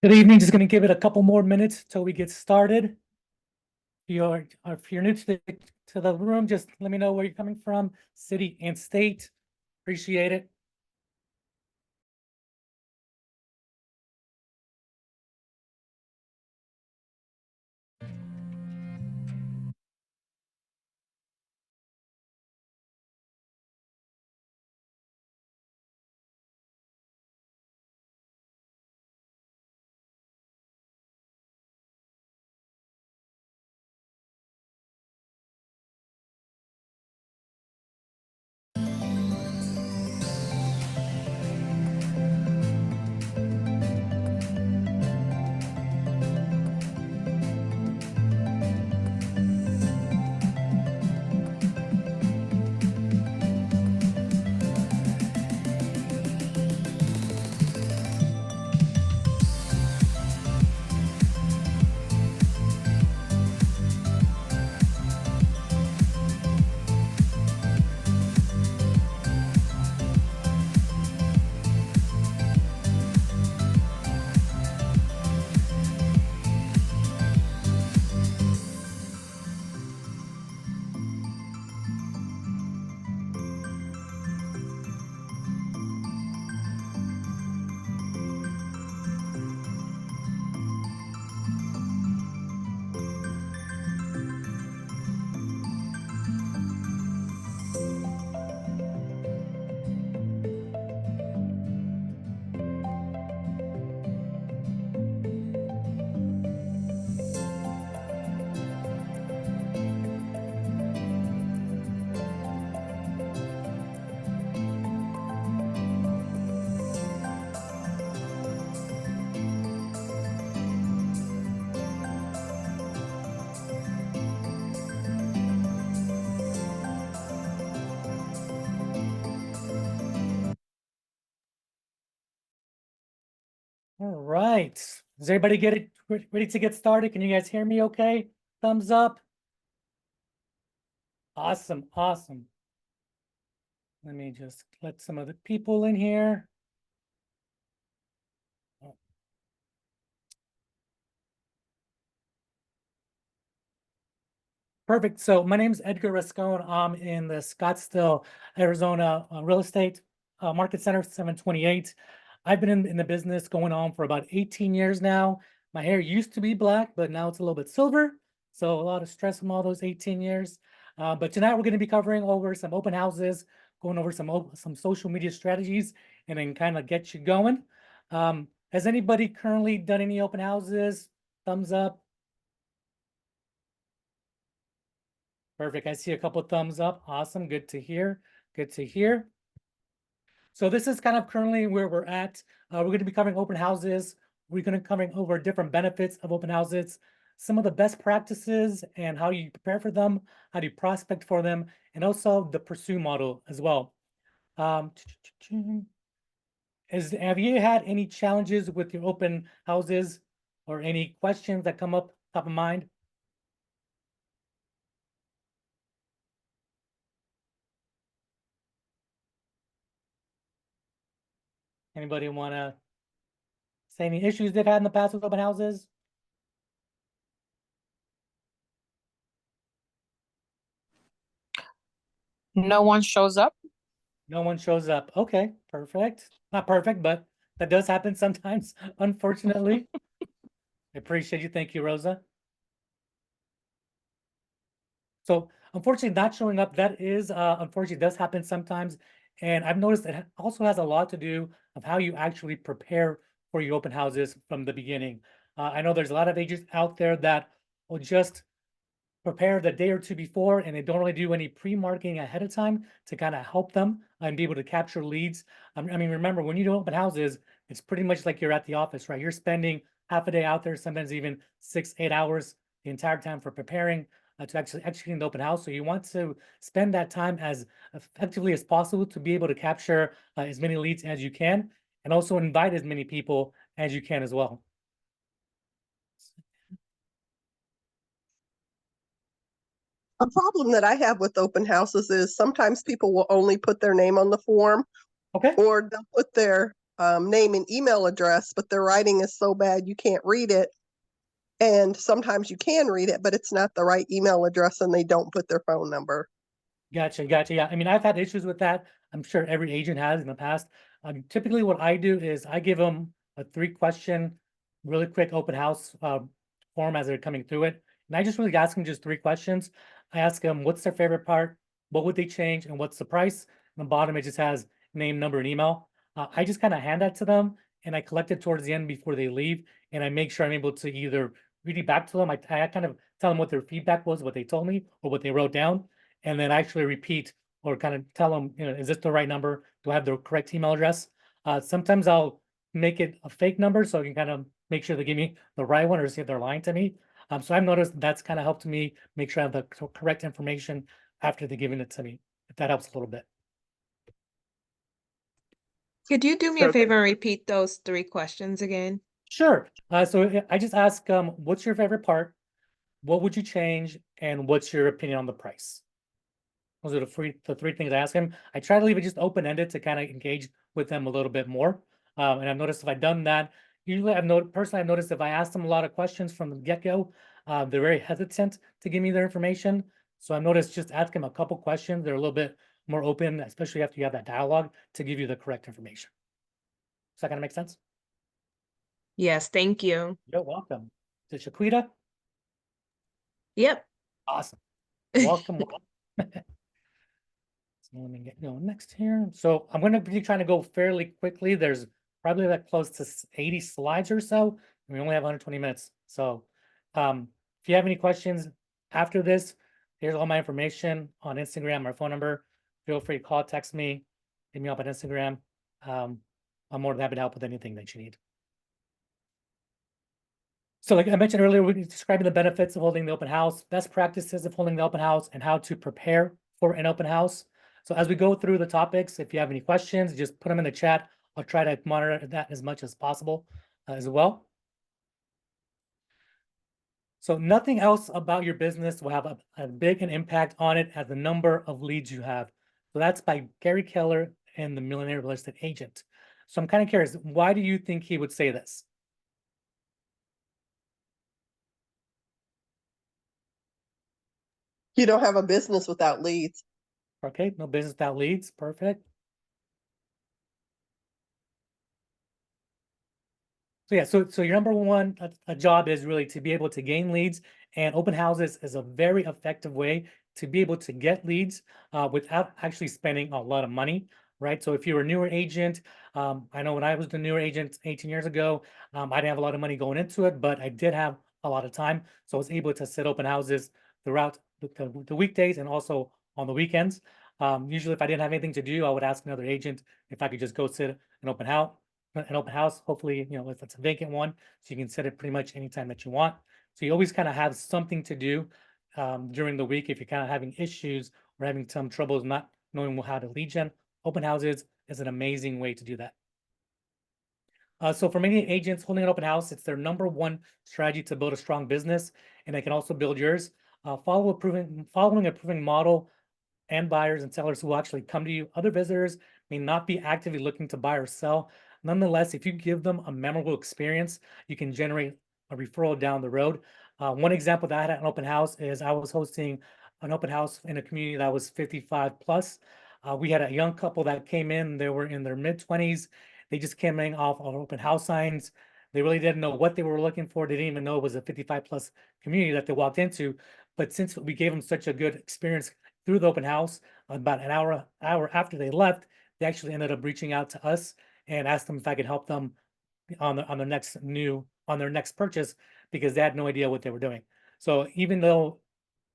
Good evening. Just going to give it a couple more minutes till we get started. If you're new to the room, just let me know where you're coming from, city and state. Appreciate it. All right. Does everybody get it ready to get started? Can you guys hear me okay? Thumbs up. Awesome. Awesome. Let me just let some of the people in here. Perfect. So my name is Edgar Rascon. I'm in the Scottsdale, Arizona real estate market center 728. I've been in the business going on for about 18 years now. My hair used to be black, but now it's a little bit silver. So a lot of stress from all those 18 years. But tonight we're going to be covering over some open houses, going over some social media strategies, and then kind of get you going. Has anybody currently done any open houses? Thumbs up. Perfect. I see a couple thumbs up. Awesome. Good to hear. Good to hear. So this is kind of currently where we're at. We're going to be covering open houses. We're going to be covering over different benefits of open houses, some of the best practices and how you prepare for them, how do you prospect for them, and also the pursue model as well. Have you had any challenges with your open houses or any questions that come up top of mind? Anybody want to say any issues they've had in the past with open houses? No one shows up. No one shows up. Okay, perfect. Not perfect, but that does happen sometimes, unfortunately. I appreciate you. Thank you, Rosa. So unfortunately, not showing up, that is unfortunately does happen sometimes. And I've noticed it also has a lot to do of how you actually prepare for your open houses from the beginning. I know there's a lot of agents out there that will just prepare the day or two before, and they don't really do any pre-marketing ahead of time to kind of help them and be able to capture leads. I mean, remember, when you do open houses, it's pretty much like you're at the office, right? You're spending half a day out there, sometimes even 6, 8 hours the entire time for preparing to actually executing the open house. So you want to spend that time as effectively as possible to be able to capture as many leads as you can, and also invite as many people as you can as well. A problem that I have with open houses is sometimes people will only put their name on the form, Okay. or they'll put their name and email address, but their writing is so bad you can't read it. And sometimes you can read it, but it's not the right email address and they don't put their phone number. Gotcha, gotcha. Yeah, I mean, I've had issues with that. I'm sure every agent has in the past. Typically, what I do is I give them a 3-question, really quick open house form as they're coming through it, and I just really ask them just 3 questions. I ask them what's their favorite part, what would they change, and what's the price. On the bottom, it just has name, number, and email. I just kind of hand that to them, and I collect it towards the end before they leave, and I make sure I'm able to either read it back to them. I kind of tell them what their feedback was, what they told me, or what they wrote down, and then actually repeat or kind of tell them, is this the right number? Do I have the correct email address? Sometimes I'll make it a fake number so I can kind of make sure they give me the right one or see if they're lying to me. So I've noticed that's kind of helped me make sure I have the correct information after they're giving it to me, if that helps a little bit. Could you do me a favor and repeat those 3 questions again? Sure. So I just ask, what's your favorite part? What would you change? And what's your opinion on the price? Those are the 3 things I ask him. I try to leave it just open-ended to kind of engage with them a little bit more. And I've noticed if I've done that, usually I've noticed if I ask them a lot of questions from the get-go, they're very hesitant to give me their information. So I've noticed just ask them a couple questions. They're a little bit more open, especially after you have that dialogue, to give you the correct information. Does that kind of make sense? Yes, thank you. You're welcome. Is it Shaquita? Yep. Awesome. Welcome. So let me get going next here. So I'm going to be trying to go fairly quickly. There's probably like close to 80 slides or so. And we only have 120 minutes. So if you have any questions after this, here's all my information on Instagram, my phone number. Feel free to call, text me, hit me up on Instagram. I'm more than happy to help with anything that you need. So like I mentioned earlier, we're describing the benefits of holding the open house, best practices of holding the open house, and how to prepare for an open house. So as we go through the topics, if you have any questions, just put them in the chat. I'll try to monitor that as much as possible as well. So nothing else about your business will have a big an impact on it as the number of leads you have. So that's by Gary Keller and the Millionaire Real Estate Agent. So I'm kind of curious, why do you think he would say this? You don't have a business without leads. Okay, no business without leads. Perfect. So yeah, so your number one job is really to be able to gain leads, and open houses is a very effective way to be able to get leads without actually spending a lot of money, right? So if you're a newer agent, I know when I was the newer agent 18 years ago, I didn't have a lot of money going into it, but I did have a lot of time. So I was able to set open houses throughout the weekdays and also on the weekends. Usually if I didn't have anything to do, I would ask another agent if I could just go sit an open house, hopefully, if it's a vacant one, so you can set it pretty much anytime that you want. So you always kind of have something to do during the week if you're kind of having issues or having some troubles not knowing how to lead gen. Open houses is an amazing way to do that. So for many agents, holding an open house, it's their number one strategy to build a strong business, and they can also build yours. Following a proven model and buyers and sellers who will actually come to you. Other visitors may not be actively looking to buy or sell. Nonetheless, if you give them a memorable experience, you can generate a referral down the road. One example that I had at an open house is I was hosting an open house in a community that was 55 plus. We had a young couple that came in. They were in their mid-20s. They just came in off of open house signs. They really didn't know what they were looking for. They didn't even know it was a 55 plus community that they walked into. But since we gave them such a good experience through the open house, about an hour after they left, they actually ended up reaching out to us and asked them if I could help them on their next purchase, because they had no idea what they were doing. So even though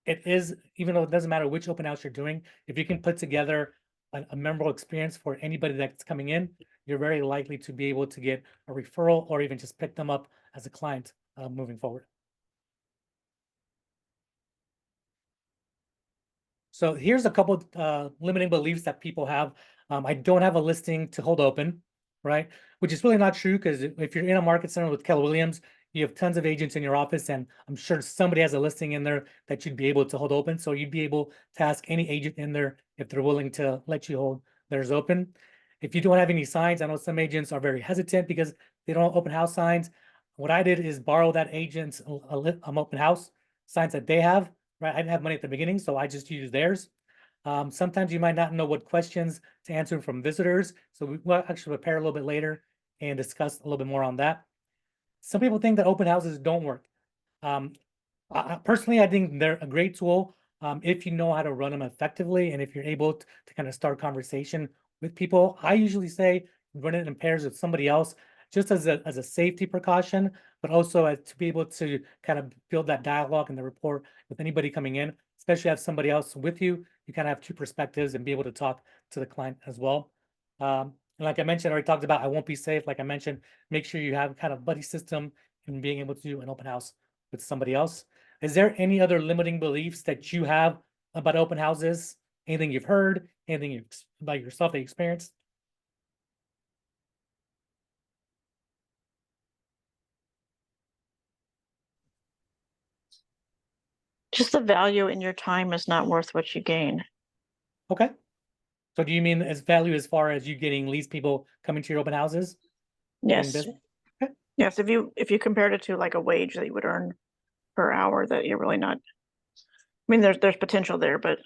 it doesn't matter which open house you're doing, if you can put together a memorable experience for anybody that's coming in, you're very likely to be able to get a referral or even just pick them up as a client moving forward. So here's a couple limiting beliefs that people have. I don't have a listing to hold open, right? Which is really not true, because if you're in a market center with Keller Williams, you have tons of agents in your office, and I'm sure somebody has a listing in there that you'd be able to hold open. So you'd be able to ask any agent in there if they're willing to let you hold theirs open. if you don't have any signs, I know some agents are very hesitant because they don't have open house signs. What I did is borrow that agent's open house signs that they have, right? I didn't have money at the beginning, so I just used theirs. Sometimes you might not know what questions to answer from visitors, so we'll actually prepare a little bit later and discuss a little bit more on that. Some people think that open houses don't work. Personally, I think they're a great tool if you know how to run them effectively and if you're able to kind of start conversation with people. I usually say run it in pairs with somebody else just as a safety precaution, but also to be able to kind of build that dialogue and the rapport with anybody coming in, especially have somebody else with you. You kind of have two perspectives and be able to talk to the client as well. And like I mentioned, I already talked about I won't be safe. Like I mentioned, make sure you have kind of buddy system and being able to do an open house with somebody else. Is there any other limiting beliefs that you have about open houses? Anything you've heard, anything about yourself that you experienced? Just the value in your time is not worth what you gain. Okay. So do you mean as value as far as you getting least people coming to your open houses? Getting Yes. business? Yes, if you compared it to like a wage that you would earn per hour, that you're really not. I mean, there's potential there, but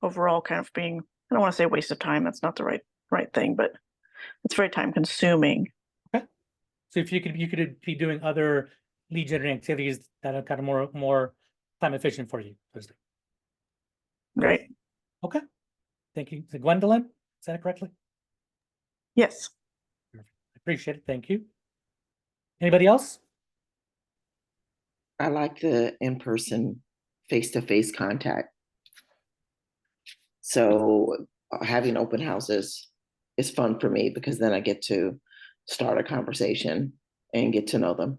overall kind of being, I don't want to say waste of time, that's not the right thing, but it's very time consuming. So if you could be doing other lead generating activities that are kind of more time efficient for you. Right. Okay. Thank you. Is it Gwendolyn? Is that correctly? Yes. I appreciate it. Thank you. Anybody else? I like the in-person, face-to-face contact. So having open houses is fun for me because then I get to start a conversation and get to know them.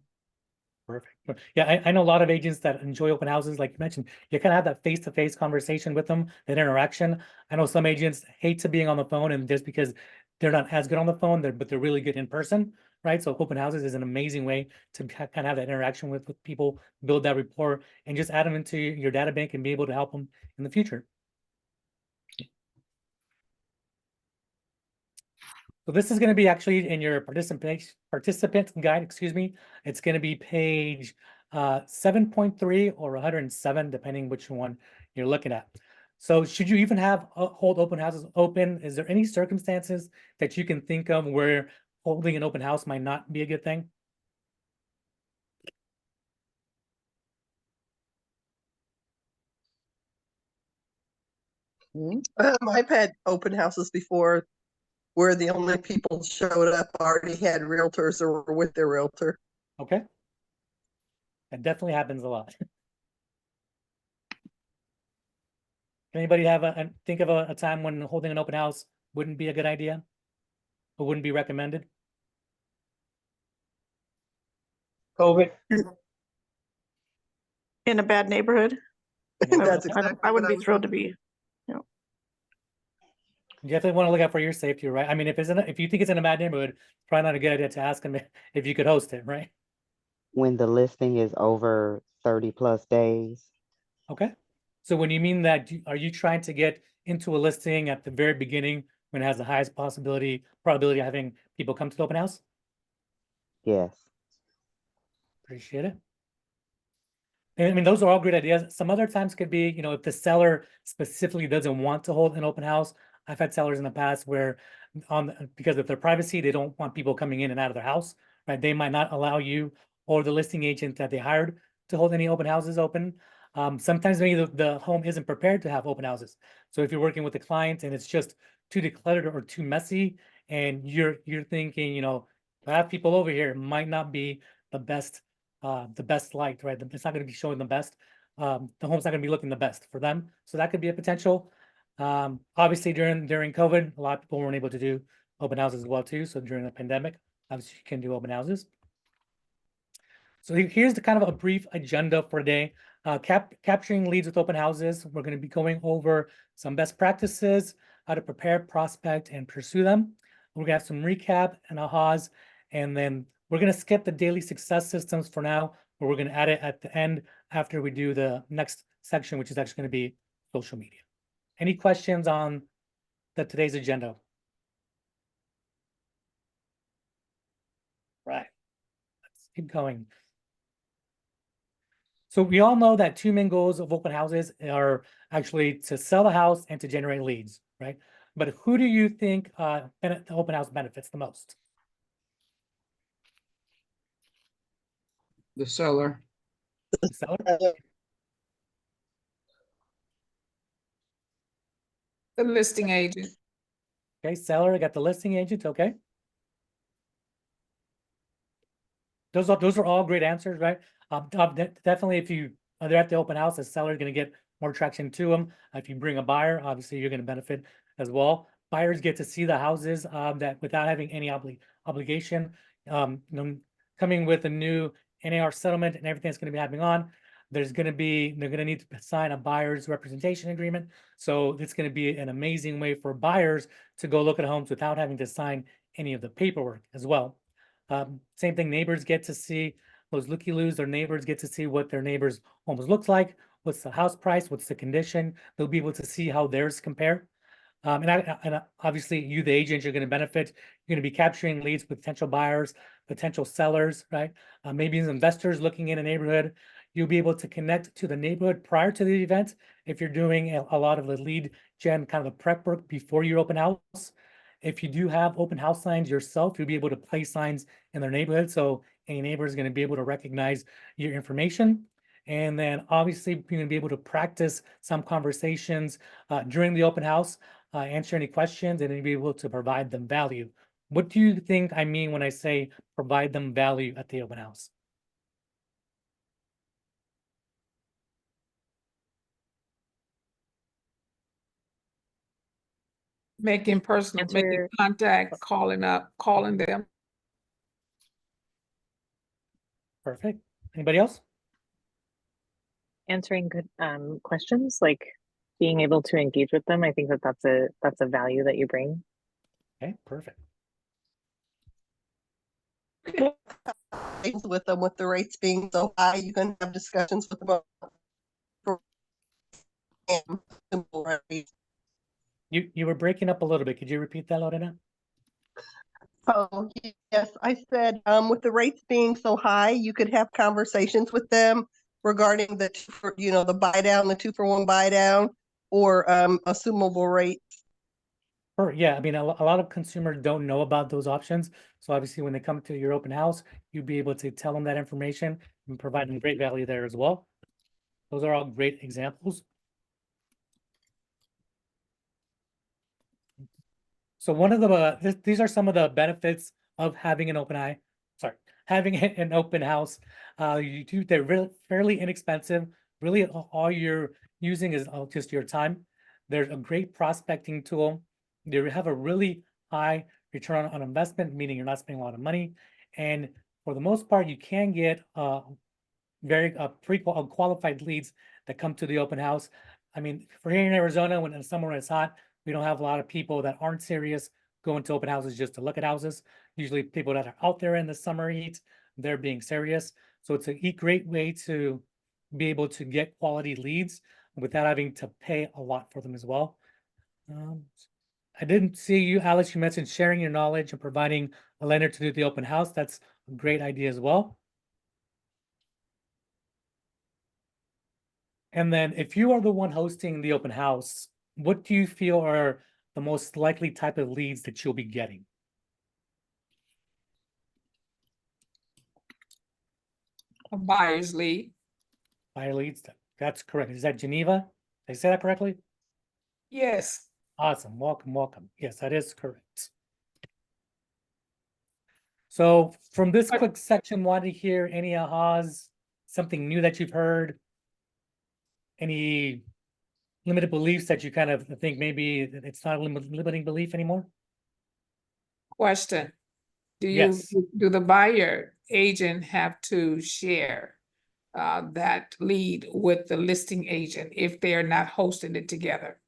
Perfect. Yeah, I know a lot of agents that enjoy open houses, like you mentioned. You kind of have that face-to-face conversation with them, that interaction. I know some agents hate to being on the phone, and just because they're not as good on the phone, but they're really good in person, right? So open houses is an amazing way to kind of have that interaction with people, build that rapport, and just add them into your data bank and be able to help them in the future. So this is going to be actually in your participant guide, excuse me. It's going to be page 7.3 or 107, depending which one you're looking at. So should you even have hold open houses open? Is there any circumstances that you can think of where holding an open house might not be a good thing? I've had open houses before where the only people showed up already had realtors or were with their realtor. Okay. That definitely happens a lot. Anybody have think of a time when holding an open house wouldn't be a good idea or wouldn't be recommended? COVID. In a bad neighborhood, That's I exactly wouldn't what be was thrilled to thinking. be. You definitely want to look out for your safety, right? I mean, if you think it's in a bad neighborhood, probably not a good idea to ask them if you could host it, right? When the listing is over 30+ days. Okay. So when you mean that, are you trying to get into a listing at the very beginning when it has the highest probability of having people come to the open house? Yes. Appreciate it. And I mean, those are all great ideas. Some other times could be, if the seller specifically doesn't want to hold an open house. I've had sellers in the past where because of their privacy, they don't want people coming in and out of their house, right? They might not allow you or the listing agent that they hired to hold any open houses open. Sometimes maybe the home isn't prepared to have open houses. So if you're working with a client and it's just too decluttered or too messy, and you're thinking, to have people over here might not be the best light, right? It's not going to be showing the best. The home's not going to be looking the best for them. So that could be a potential. Obviously during COVID, a lot of people weren't able to do open houses as well too. So during the pandemic, obviously you can do open houses. So here's the kind of a brief agenda for today. Capturing leads with open houses. We're going to be going over some best practices, how to prepare, prospect, and pursue them. We're going to have some recap and ahas, and then we're going to skip the daily success systems for now, but we're going to add it at the end after we do the next section, which is actually going to be social media. Any questions on today's agenda? keep going. So we all know that two main goals of open houses are actually to sell a house and to generate leads, right? But who do you think the open house benefits the most? The seller. The seller? The listing agent. Okay, seller, I got the listing agent, okay. Those are all great answers, right? Definitely if they're at the open house, the seller is gonna get more traction to them. If you bring a buyer, obviously you're gonna benefit as well. Buyers get to see the houses that without having any obligation. Coming with a new NAR settlement and everything that's gonna be happening on, they're gonna need to sign a buyer's representation agreement. So it's gonna be an amazing way for buyers to go look at homes without having to sign any of the paperwork as well. Same thing, neighbors get to see those looky-loos. Their neighbors get to see what their neighbor's homes looks like, what's the house price, what's the condition. They'll be able to see how theirs compare. And obviously you, the agent, you're going to benefit. You're going to be capturing leads with potential buyers, potential sellers, right? Maybe as investors looking in a neighborhood. You'll be able to connect to the neighborhood prior to the event if you're doing a lot of the lead gen, kind of the prep work before your open house. If you do have open house signs yourself, you'll be able to place signs in their neighborhood. So any neighbor is going to be able to recognize your information. And then obviously you're going to be able to practice some conversations during the open house, answer any questions, and then be able to provide them value. What do you think I mean when I say provide them value at the open house? Making personal, making Answer- contact, calling them. Perfect. Anybody else? Answering good questions, like being able to engage with them. I think that's a value that you bring. Okay, perfect. With them, with the rates being so high, you can have discussions with them about You were breaking up a little bit. Could you repeat that, Lorena? Oh, yes, I said, with the rates being so high, you could have conversations with them regarding the the buy down, the 2-for-1 buy down, or assumable rates. Yeah, I mean, a lot of consumers don't know about those options. So obviously when they come to your open house, you'll be able to tell them that information and provide them great value there as well. Those are all great examples. So one of the, these are some of the benefits of having an having an open house. They're fairly inexpensive. Really all you're using is just your time. There's a great prospecting tool. They have a really high return on investment, meaning you're not spending a lot of money. And for the most part, you can get very pre-qualified leads that come to the open house. I mean, for here in Arizona, when in summer when it's hot, we don't have a lot of people that aren't serious going to open houses just to look at houses. Usually people that are out there in the summer heat, they're being serious. So it's a great way to be able to get quality leads without having to pay a lot for them as well. I didn't see you, Alex, you mentioned sharing your knowledge and providing a lender to do the open house. That's a great idea as well. And then if you are the one hosting the open house, what do you feel are the most likely type of leads that you'll be getting? A buyer's lead. Buyer leads, that's correct. Is that Geneva? Did I say that correctly? Yes. Awesome, welcome, welcome. Yes, that is correct. So from this quick section, want to hear any ahas, something new that you've heard? Any limited beliefs that you kind of think maybe it's not a limiting belief anymore? Question. Do Yes. the buyer agent have to share that lead with the listing agent if they're not hosting it together?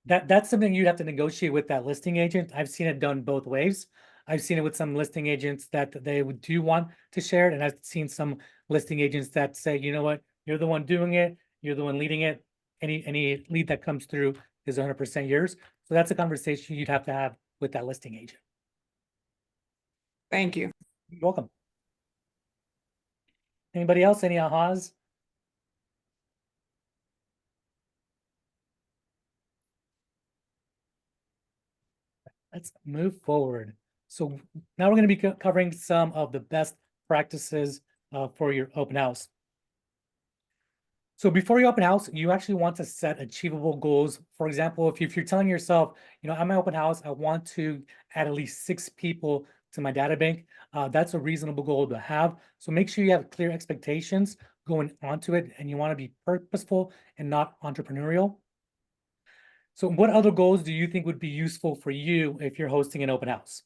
That's something you'd have to negotiate with that listing agent. I've seen it done both ways. I've seen it with some listing agents that they do want to share it, and I've seen some listing agents that say, you know what, you're the one doing it, you're the one leading it. Any lead that comes through is 100% yours. So that's a conversation you'd have to have with that listing agent. Thank you. You're welcome. Anybody else? Any ahas? Let's move forward. So now we're going to be covering some of the best practices for your open house. So before you open house, you actually want to set achievable goals. For example, if you're telling yourself, at my open house, I want to add at least 6 people to my data bank, that's a reasonable goal to have. So make sure you have clear expectations going onto it, and you want to be purposeful and not entrepreneurial. So what other goals do you think would be useful for you if you're hosting an open house?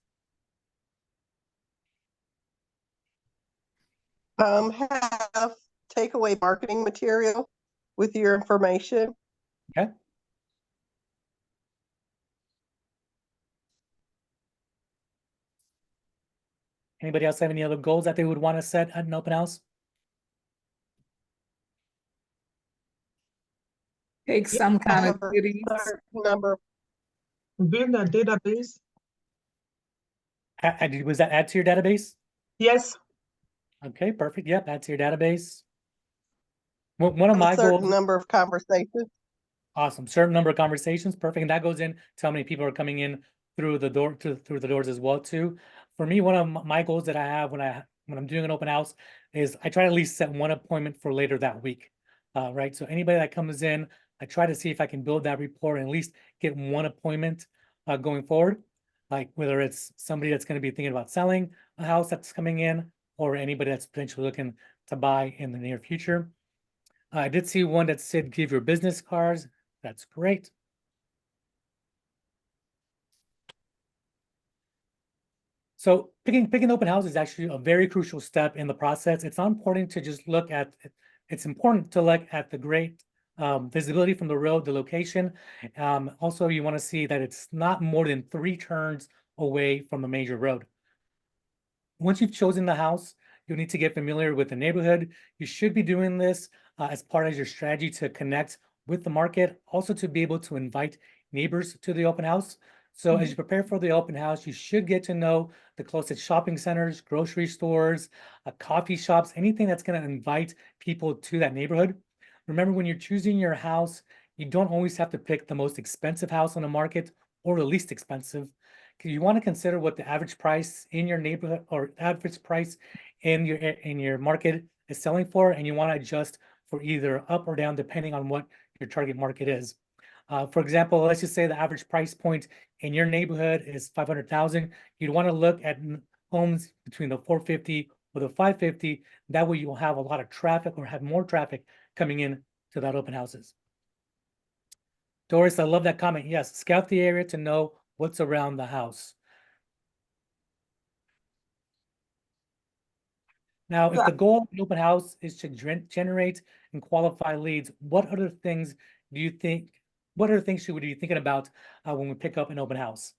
Have takeaway marketing material with your information. Okay. Anybody else have any other goals that they would want to set at an open house? Take some kind of goodies. Number. Build a database. Was that add to your database? Yes. Okay, perfect. Yep, add to your database. One of my A certain goals. number of conversations. Awesome. Certain number of conversations. Perfect. And that goes in to how many people are coming in through the door through the doors as well too. For me, one of my goals that I have when I'm doing an open house is I try to at least set one appointment for later that week. Right. So anybody that comes in, I try to see if I can build that rapport and at least get one appointment going forward. Like whether it's somebody that's going to be thinking about selling a house that's coming in, or anybody that's potentially looking to buy in the near future. I did see one that said give your business cards. That's great. So picking open house is actually a very crucial step in the process. It's not important to just look at it. It's important to look at the great visibility from the road, the location. Also, you want to see that it's not more than 3 turns away from a major road. Once you've chosen the house, you'll need to get familiar with the neighborhood. You should be doing this as part of your strategy to connect with the market, also to be able to invite neighbors to the open house. So as you prepare for the open house, you should get to know the closest shopping centers, grocery stores, coffee shops, anything that's going to invite people to that neighborhood. Remember, when you're choosing your house, you don't always have to pick the most expensive house on the market or the least expensive. You want to consider what the average price in your neighborhood or average price in your market is selling for, and you want to adjust for either up or down depending on what your target market is. For example, let's just say the average price point in your neighborhood is 500,000. You'd want to look at homes between the 450 or the 550. That way, you'll have a lot of traffic or have more traffic coming in to that open houses. Doris, I love that comment. Yes, scout the area to know what's around the house. Now, if the goal of an open house is to generate and qualify leads, what other things should we be thinking about when we pick up an open house?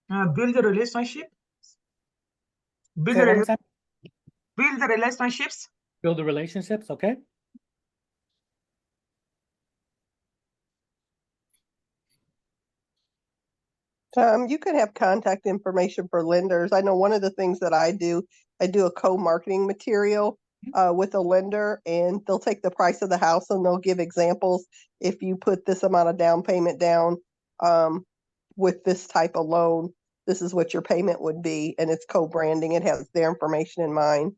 Build a relationship. Build Say it one more a time. build the relationships. Build the relationships, okay? You could have contact information for lenders. I know one of the things that I do a co-marketing material with a lender, and they'll take the price of the house and they'll give examples. If you put this amount of down payment down with this type of loan, this is what your payment would be, and it's co-branding. It has their information in mind.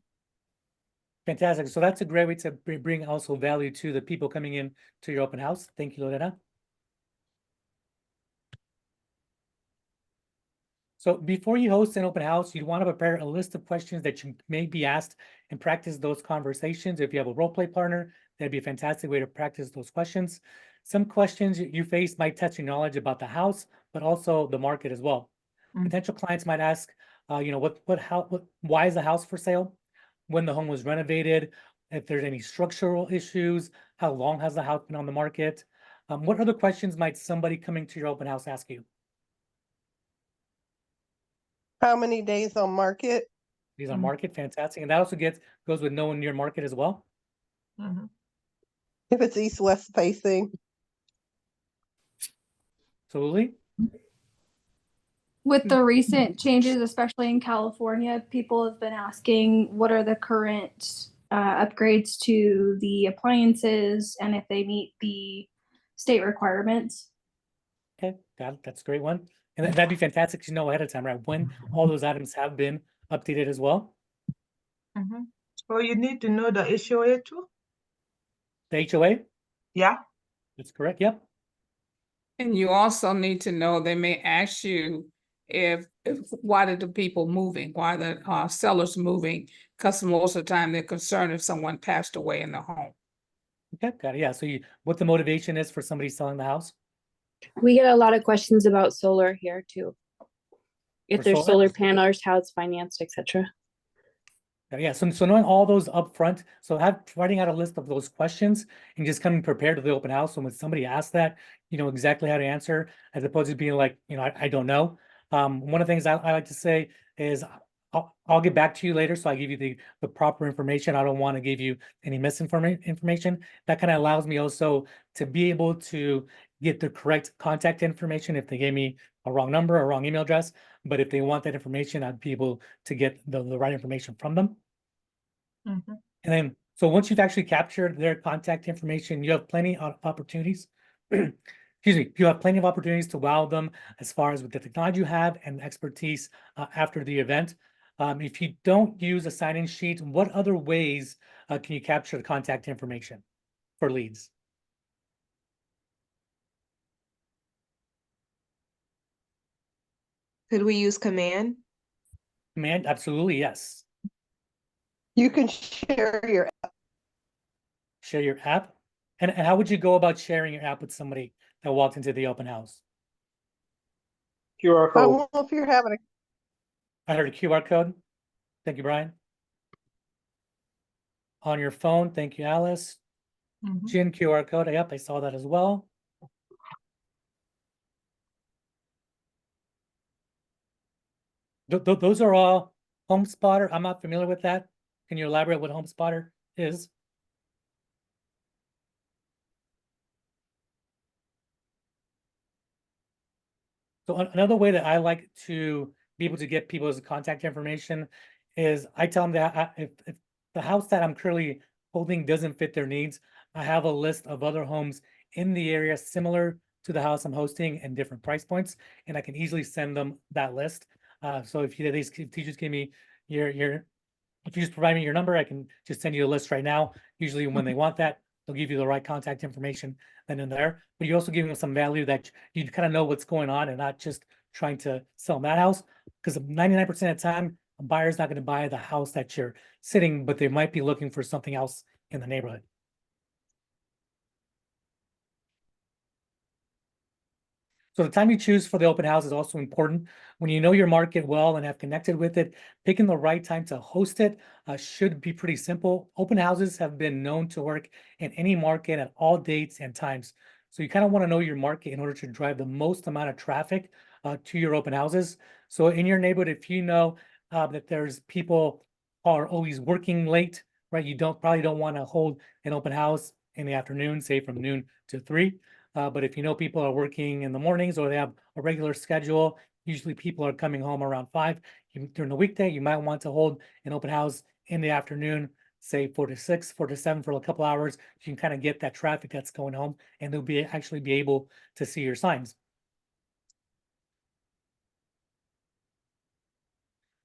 Fantastic. So that's a great way to bring also value to the people coming in to your open house. Thank you, Lorena. So before you host an open house, you want to prepare a list of questions that you may be asked and practice those conversations. If you have a role play partner, that'd be a fantastic way to practice those questions. Some questions you face might test your knowledge about the house, but also the market as well. Potential clients might ask, why is the house for sale? When the home was renovated, if there's any structural issues, how long has the house been on the market? What other questions might somebody coming to your open house ask you? How many days on market? These are market, fantastic. And that also goes with knowing your market as well. If it's east-west facing. Absolutely. With the recent changes, especially in California, people have been asking what are the current upgrades to the appliances and if they meet the state requirements. Okay, got it. That's a great one. And that'd be fantastic to know ahead of time, right? When all those items have been updated as well. Mm-hmm. So you need to know the HOA too? The HOA, Yeah. that's correct. Yep. And you also need to know, they may ask you if why did the people moving, why the sellers moving? Because most of the time they're concerned if someone passed away in the home. Okay, got it. Yeah. So what the motivation is for somebody selling the house? We get a lot of questions about solar here too. If For there's solar? solar panels, how it's financed, etc. Yeah, so knowing all those up front, so writing out a list of those questions and just coming prepared to the open house. So when somebody asks that, you know exactly how to answer, as opposed to being like, I don't know. One of the things I like to say is I'll get back to you later, so I give you the proper information. I don't want to give you any information. That kind of allows me also to be able to get the correct contact information if they gave me a wrong number or wrong email address. But if they want that information, I'd be able to get the right information from them. Mm-hmm. And then, so once you've actually captured their contact information, you have plenty of opportunities. Excuse me, you have plenty of opportunities to wow them as far as with the technology you have and expertise after the event. If you don't use a sign-in sheet, what other ways can you capture the contact information for leads? Could we use command? Command, absolutely, yes. You can share your Share your app. And how would you go about sharing your app with somebody that walked into the open house? QR I code. don't know if you're having I heard a QR code. Thank you, Brian. On your phone, thank you, Alice. Mm-hmm. Gin QR code, yep, I saw that as well. Those are all HomeSpotter. I'm not familiar with that. Can you elaborate what HomeSpotter is? So another way that I like to be able to get people's contact information is I tell them that if the house that I'm currently holding doesn't fit their needs, I have a list of other homes in the area similar to the house I'm hosting and different price points, and I can easily send them that list. So if you just give me if you just provide me your number, I can just send you a list right now. Usually when they want that, they'll give you the right contact information then and there. But you also give them some value that you kind of know what's going on and not just trying to sell them that house. Because 99% of the time, a buyer's not going to buy the house that you're sitting, but they might be looking for something else in the neighborhood. So the time you choose for the open house is also important. When you know your market well and have connected with it, picking the right time to host it should be pretty simple. Open houses have been known to work in any market at all dates and times. So you kind of want to know your market in order to drive the most amount of traffic to your open houses. So in your neighborhood, if you know that there's people are always working late, right? You probably don't want to hold an open house in the afternoon, say from noon to 3. But if you know people are working in the mornings or they have a regular schedule, usually people are coming home around 5. During the weekday, you might want to hold an open house in the afternoon, say 4 to 6, 4 to 7 for a couple hours. You can kind of get that traffic that's going home and they'll actually be able to see your signs.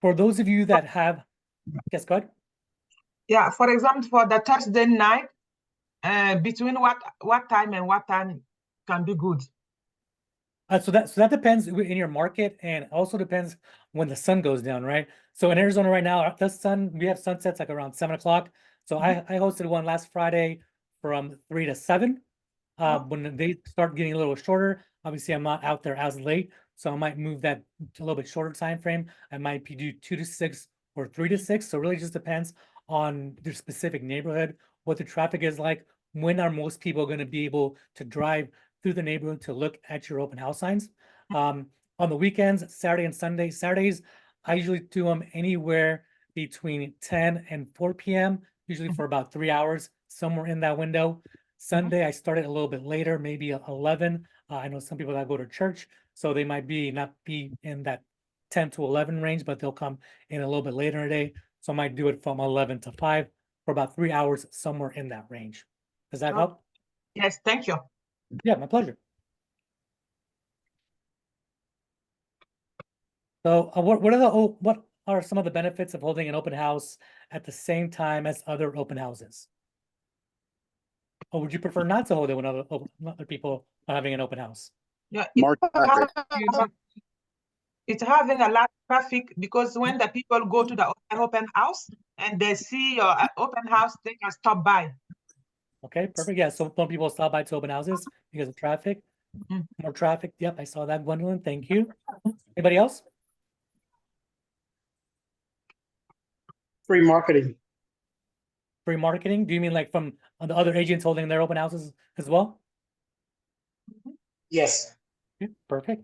For those of you that have, yes, go ahead. Yeah, for example, for the Thursday night, between what time and what time can be good? So that depends in your market, and also depends when the sun goes down, right? So in Arizona right now, we have sunsets like around 7 o'clock. So I hosted one last Friday from 3 to 7. When they start getting a little shorter, obviously I'm not out there as late, so I might move that to a little bit shorter time frame. I might do 2 to 6 or 3 to 6. So it really just depends on your specific neighborhood, what the traffic is like, when are most people going to be able to drive through the neighborhood to look at your open house signs. On the weekends, Saturday and Sunday. Saturdays, I usually do them anywhere between 10 and 4 p.m., usually for about 3 hours, somewhere in that window. Sunday, I started a little bit later, maybe 11. I know some people that go to church, so they might not be in that 10 to 11 range, but they'll come in a little bit later in the day. So I might do it from 11 to 5 for about 3 hours, somewhere in that range. Does that help? Yes, thank you. Yeah, my pleasure. So what are some of the benefits of holding an open house at the same time as other open houses? Or would you prefer not to hold it when other people are having an open house? Yeah, More traffic. it's having a lot of traffic because when the people go to the open house and they see your open house, they can stop by. Okay, perfect. Yeah, so more people stop by to open houses because of traffic. Mhm. More traffic. Yep, I saw that, Gwendolyn. Thank you. Anybody else? Free marketing. Free marketing? Do you mean like from the other agents holding their open houses as well? Yes. Yeah, perfect.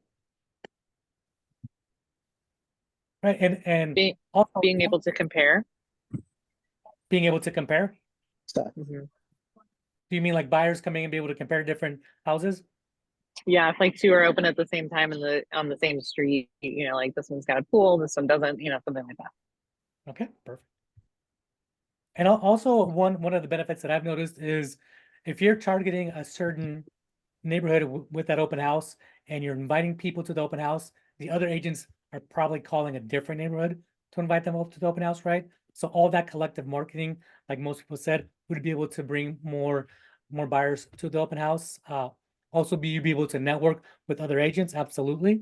Right, and Being, also being able to compare. being able to compare. Mhm. Do you mean like buyers coming and be able to compare different houses? Yeah, if like two are open at the same time on the same street, you know, like this one's got a pool, this one doesn't, you know, something like that. Okay, perfect. And also one of the benefits that I've noticed is if you're targeting a certain neighborhood with that open house and you're inviting people to the open house, the other agents are probably calling a different neighborhood to invite them up to the open house, right? So all that collective marketing, like most people said, would be able to bring more buyers to the open house. Also be able to network with other agents, absolutely.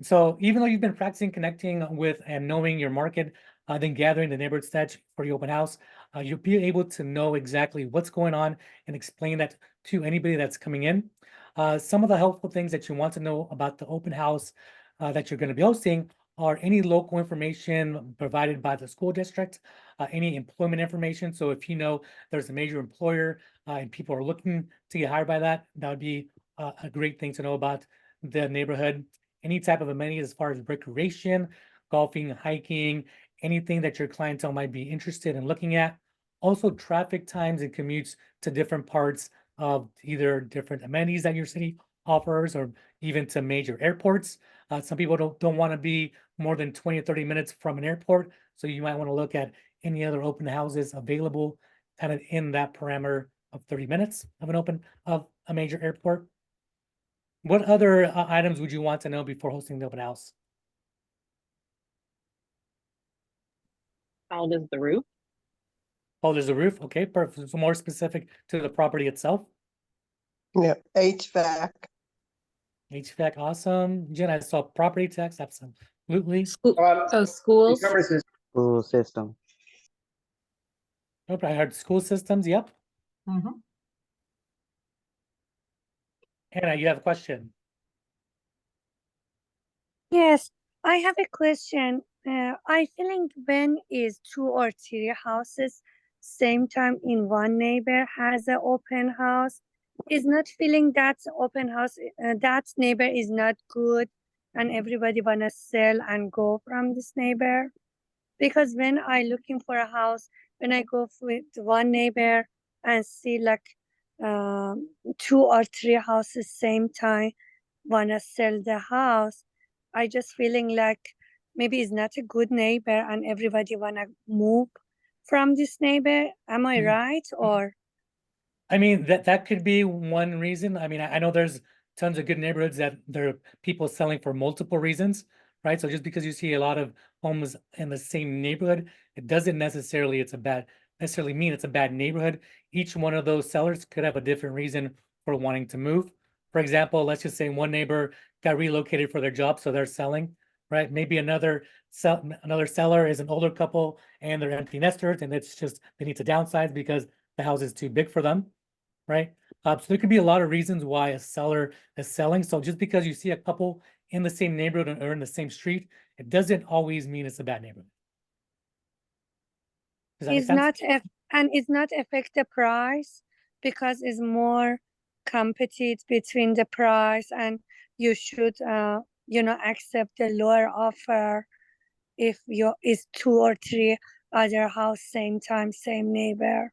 So even though you've been practicing connecting with and knowing your market, then gathering the neighborhood stats for your open house, you'll be able to know exactly what's going on and explain that to anybody that's coming in. Some of the helpful things that you want to know about the open house that you're going to be hosting are any local information provided by the school district, any employment information. So if you know there's a major employer and people are looking to get hired by that, that would be a great thing to know about the neighborhood. Any type of amenities as far as recreation, golfing, hiking, anything that your clientele might be interested in looking at. Also traffic times and commutes to different parts of either different amenities that your city offers or even to major airports. Some people don't want to be more than 20 or 30 minutes from an airport. So you might want to look at any other open houses available kind of in that parameter of 30 minutes of a major airport. What other items would you want to know before hosting the open house? How old is the roof? Oh, there's a roof. Okay, perfect. So more specific to the property itself. Yeah, HVAC. HVAC, awesome. Jen, I saw property tax, absolutely. Schools. School system. Nope, I heard school systems, yep. Mhm. Anna, you have a question? Yes, I have a question. I feeling when is 2 or 3 houses same time in one neighbor has an open house, is not feeling that open house, that neighbor is not good and everybody wanna sell and go from this neighbor. Because when I looking for a house, when I go with one neighbor and see like 2 or 3 houses same time wanna sell the house, I just feeling like maybe it's not a good neighbor and everybody wanna move from this neighbor. Am I right? Or I mean, that could be one reason. I mean, I know there's tons of good neighborhoods that there are people selling for multiple reasons, right? So just because you see a lot of homes in the same neighborhood, it doesn't necessarily mean it's a bad neighborhood. Each one of those sellers could have a different reason for wanting to move. For example, let's just say one neighbor got relocated for their job, so they're selling, right? Maybe another seller is an older couple and they're empty nesters, and it's just they need to downsize because the house is too big for them, right? So there could be a lot of reasons why a seller is selling. So just because you see a couple in the same neighborhood or in the same street, it doesn't always mean it's a bad neighborhood. Does that make is sense? not and it's not affect the price because it's more competitive between the price and you should accept the lower offer if you is 2 or 3 other house same time same neighbor.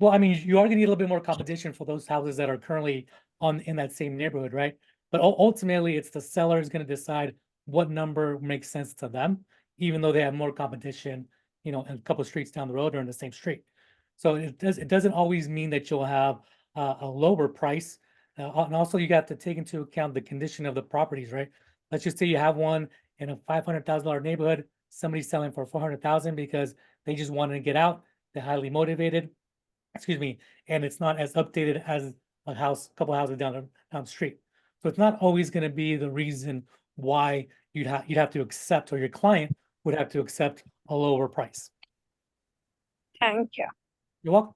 Well, I mean, you are gonna need a little bit more competition for those houses that are currently in that same neighborhood, right? But ultimately, it's the seller is gonna decide what number makes sense to them, even though they have more competition, a couple of streets down the road or in the same street. So it doesn't always mean that you'll have a lower price. And also you got to take into account the condition of the properties, right? Let's just say you have one in a $500,000 neighborhood, somebody's selling for 400,000 because they just wanted to get out, they're highly motivated, excuse me, and it's not as updated as a couple houses down the street. So it's not always going to be the reason why you'd have to accept, or your client would have to accept, a lower price. Thank you. You're welcome.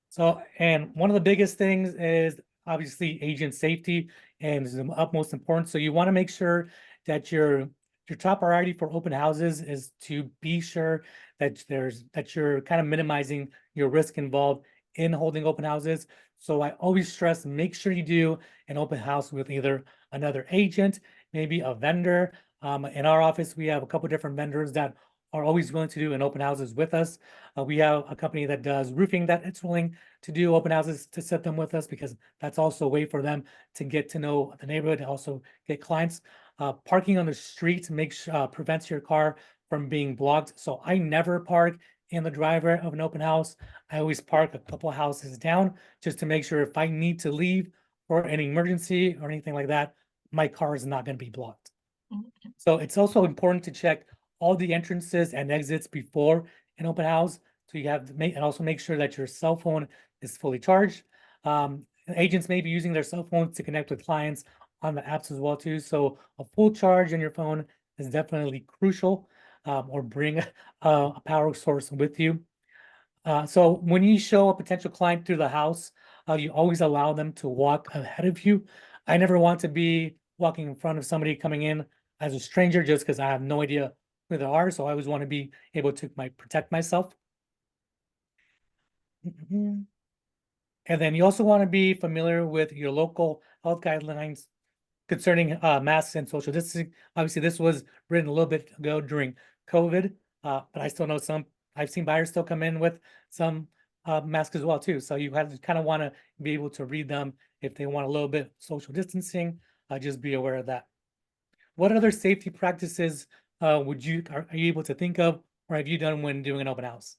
So, and one of the biggest things is obviously agent safety, and is the utmost importance. So you want to make sure that your top priority for open houses is to be sure that you're kind of minimizing your risk involved in holding open houses. So I always stress, make sure you do an open house with either another agent, maybe a vendor. In our office, we have a couple different vendors that are always willing to do an open houses with us. We have a company that does roofing that it's willing to do open houses to set them with us, because that's also a way for them to get to know the neighborhood and also get clients. Parking on the street prevents your car from being blocked. So I never park in the driveway of an open house. I always park a couple of houses down just to make sure if I need to leave for an emergency or anything like that, my car is not going to be blocked. So it's also important to check all the entrances and exits before an open house. So you have to make sure that your cell phone is fully charged. Agents may be using their cell phones to connect with clients on the apps as well too. So a full charge on your phone is definitely crucial, or bring a power source with you. So when you show a potential client through the house, you always allow them to walk ahead of you. I never want to be walking in front of somebody coming in as a stranger just because I have no idea who they are. So I always want to be able to protect myself. And then you also want to be familiar with your local health guidelines concerning masks and social distancing. Obviously, this was written a little bit ago during COVID, but I still know I've seen buyers still come in with some masks as well too. So you have to kind of want to be able to read them. If they want a little bit social distancing, just be aware of that. What other safety practices are you able to think of, or have you done when doing an open house?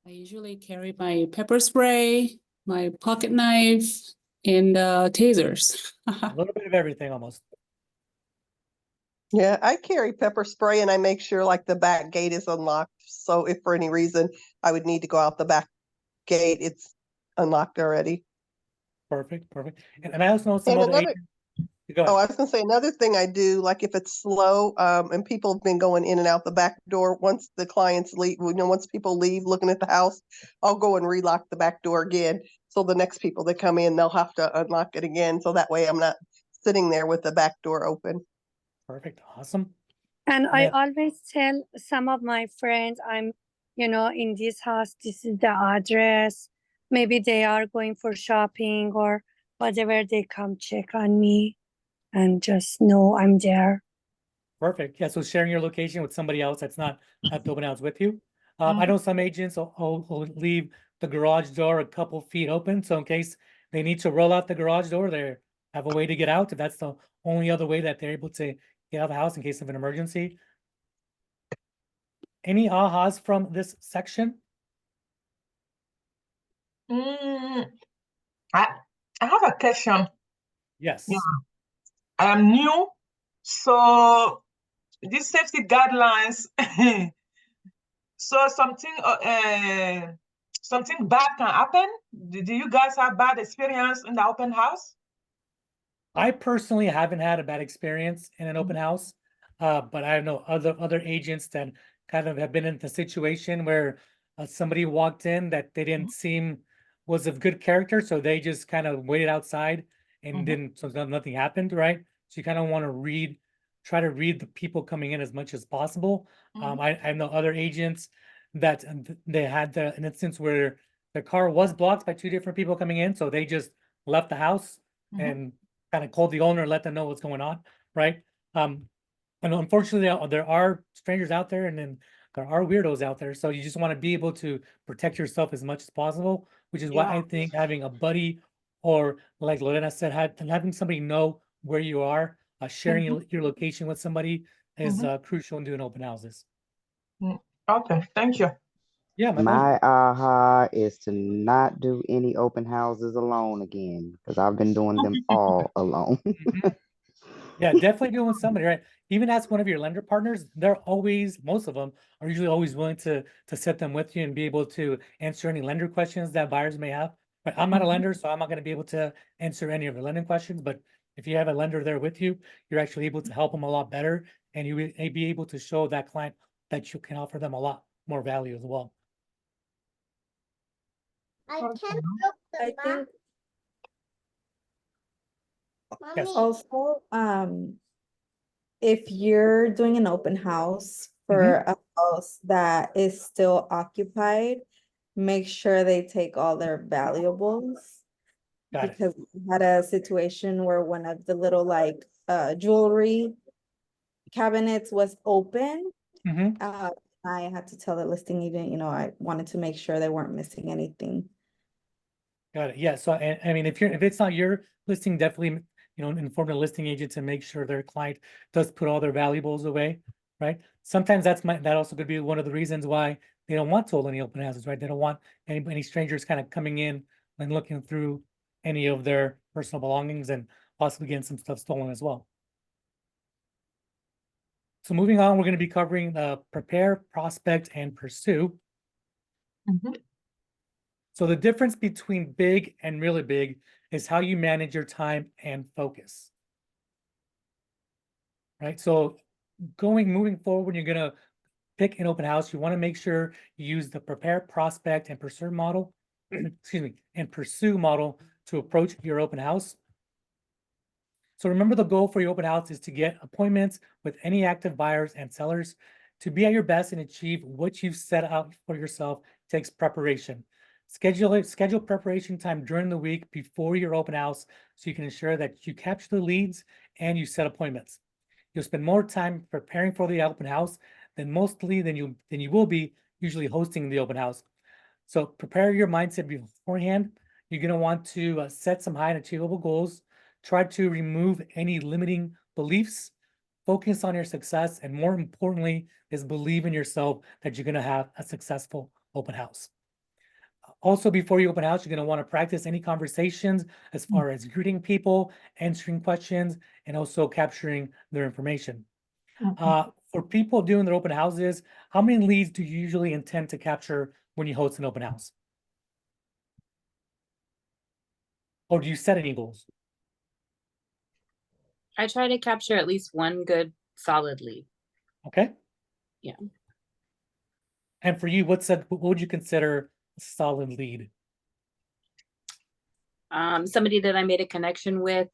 I usually carry my pepper spray, my pocket knife, and tasers. A little bit of everything almost. Yeah, I carry pepper spray and I make sure like the back gate is unlocked. So if for any reason I would need to go out the back gate, it's unlocked already. Perfect. And I also know some And other agents. Go ahead. I was gonna say another thing I do, like if it's slow, and people have been going in and out the back door, once the clients leave, once people leave looking at the house, I'll go and relock the back door again. So the next people that come in, they'll have to unlock it again. So that way I'm not sitting there with the back door open. Perfect. Awesome. And I Yeah. always tell some of my friends, I'm, in this house, this is the address. Maybe they are going for shopping or whatever, they come check on me and just know I'm there. Perfect. Yeah. So sharing your location with somebody else that's not at the open house with you. I know some agents will leave the garage door a couple feet open. So in case they need to roll out the garage door, they have a way to get out. If that's the only other way that they're able to get out of the house in case of an emergency. Any ahas from this section? I have a question. Yes. Yeah. I'm new, so these safety guidelines. So something bad can happen. Do you guys have bad experience in the open house? I personally haven't had a bad experience in an open house, but I know other agents that kind of have been in the situation where somebody walked in that they didn't seem was of good character, so they just kind of waited outside and nothing happened, right? So you kind of want to try to read the people coming in as much as possible. I know other agents that they had an instance where their car was blocked by two different people coming in, so they just left the house and kind of called the owner and let them know what's going on, right? And unfortunately, there are strangers out there, and then there are weirdos out there. So you just want to be able to protect yourself as much as possible, which is why I Yeah. think having a buddy, or like Lorena said, having somebody know where you are, sharing your location with somebody is crucial in doing open houses. Okay, thank you. Yeah, my pleasure. My aha is to not do any open houses alone again, because I've been doing them all alone. Yeah, definitely doing somebody, right? Even ask one of your lender partners. They're always, most of them are usually always willing to set them with you and be able to answer any lender questions that buyers may have. But I'm not a lender, so I'm not going to be able to answer any of the lending questions. But if you have a lender there with you, you're actually able to help them a lot better, and you may be able to show that client that you can offer them a lot more value as well. I think Yes. also, if you're doing an open house for a house that is still occupied, make sure they take all their valuables. Got it. Because we had a situation where one of the little like jewelry cabinets was open. I had to tell the listing agent, you know, I wanted to make sure they weren't missing anything. Got it. Yeah. So, and I mean, if it's not your listing, definitely, you know, inform the listing agent to make sure their client does put all their valuables away, right? Sometimes that also could be one of the reasons why they don't want to hold any open houses, right? They don't want any strangers kind of coming in and looking through any of their personal belongings and possibly getting some stuff stolen as well. So moving on, we're going to be covering prepare, prospect, and pursue. So the difference between big and really big is how you manage your time and focus. Right? So moving forward, you're going to pick an open house. You want to make sure you use the prepare, prospect, and pursue model, excuse me, and pursue model to approach your open house. So remember, the goal for your open house is to get appointments with any active buyers and sellers. To be at your best and achieve what you've set out for yourself takes preparation. Schedule preparation time during the week before your open house so you can ensure that you capture the leads and you set appointments. You'll spend more time preparing for the open house than you will be usually hosting the open house. So prepare your mindset beforehand. You're going to want to set some high and achievable goals. Try to remove any limiting beliefs. Focus on your success, and more importantly, is believe in yourself that you're going to have a successful open house. Also, before you open house, you're going to want to practice any conversations as far as greeting people, answering questions, and also capturing their information. For people doing their open houses, how many leads do you usually intend to capture when you host an open house? Or do you set any goals? I try to capture at least one good solid lead. Okay. Yeah. And for you, what would you consider a solid lead? Somebody that I made a connection with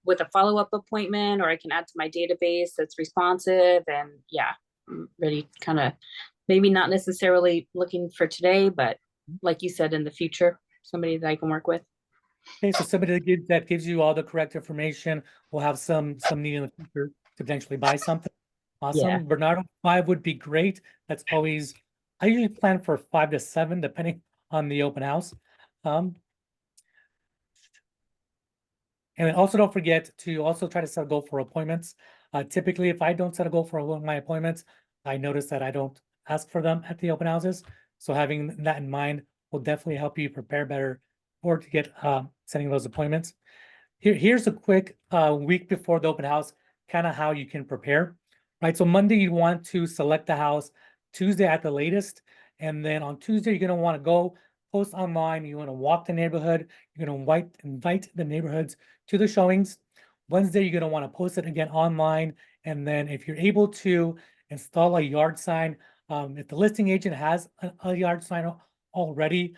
with a follow-up appointment, or I can add to my database that's responsive, and yeah, I'm ready, kind of maybe not necessarily looking for today, but like you said, in the future, somebody that I can work with. Okay, so somebody that gives you all the correct information will have some need in the future to potentially buy something. Awesome. Yeah. Bernardo, 5 would be great. That's always, I usually plan for 5 to 7, depending on the open house. And then also don't forget to also try to set a goal for appointments. Typically, if I don't set a goal for one of my appointments, I notice that I don't ask for them at the open houses. So having that in mind will definitely help you prepare better or to get setting those appointments. Here's a quick week before the open house, kind of how you can prepare, right? So Monday, you want to select the house, Tuesday at the latest. And then on Tuesday, you're going to want to go post online. You want to walk the neighborhood. You're going to invite the neighborhoods to the showings. Wednesday, you're going to want to post it again online. And then if you're able to install a yard sign, if the listing agent has a yard sign already,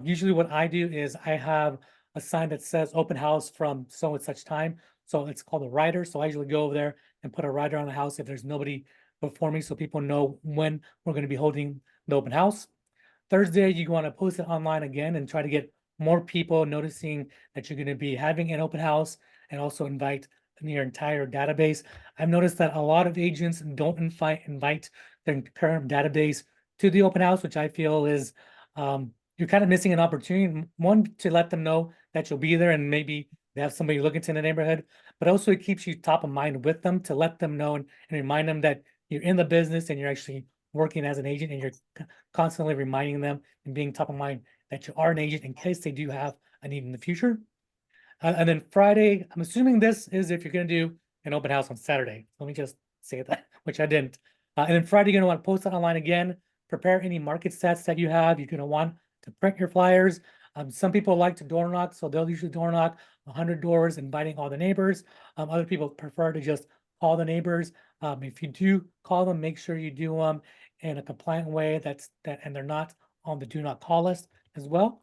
usually what I do is I have a sign that says open house from so and such time. So it's called a rider. So I usually go over there and put a rider on the house if there's nobody before me, so people know when we're going to be holding the open house. Thursday, you want to post it online again and try to get more people noticing that you're going to be having an open house, and also invite in your entire database. I've noticed that a lot of agents don't invite their current database to the open house, which I feel is you're kind of missing an opportunity. One, to let them know that you'll be there and maybe they have somebody looking to the neighborhood, but also it keeps you top of mind with them to let them know and remind them that you're in the business and you're actually working as an agent, and you're constantly reminding them and being top of mind that you are an agent in case they do have a need in the future. And then Friday, I'm assuming this is if you're going to do an open house on Saturday. Let me just say that, which I didn't. And then Friday, you're going to want to post it online again. Prepare any market stats that you have. You're going to want to print your flyers. Some people like to door knock, so they'll usually door knock 100 doors, inviting all the neighbors. Other people prefer to just call the neighbors. If you do call them, make sure you do them in a compliant way and they're not on the do not call list as well.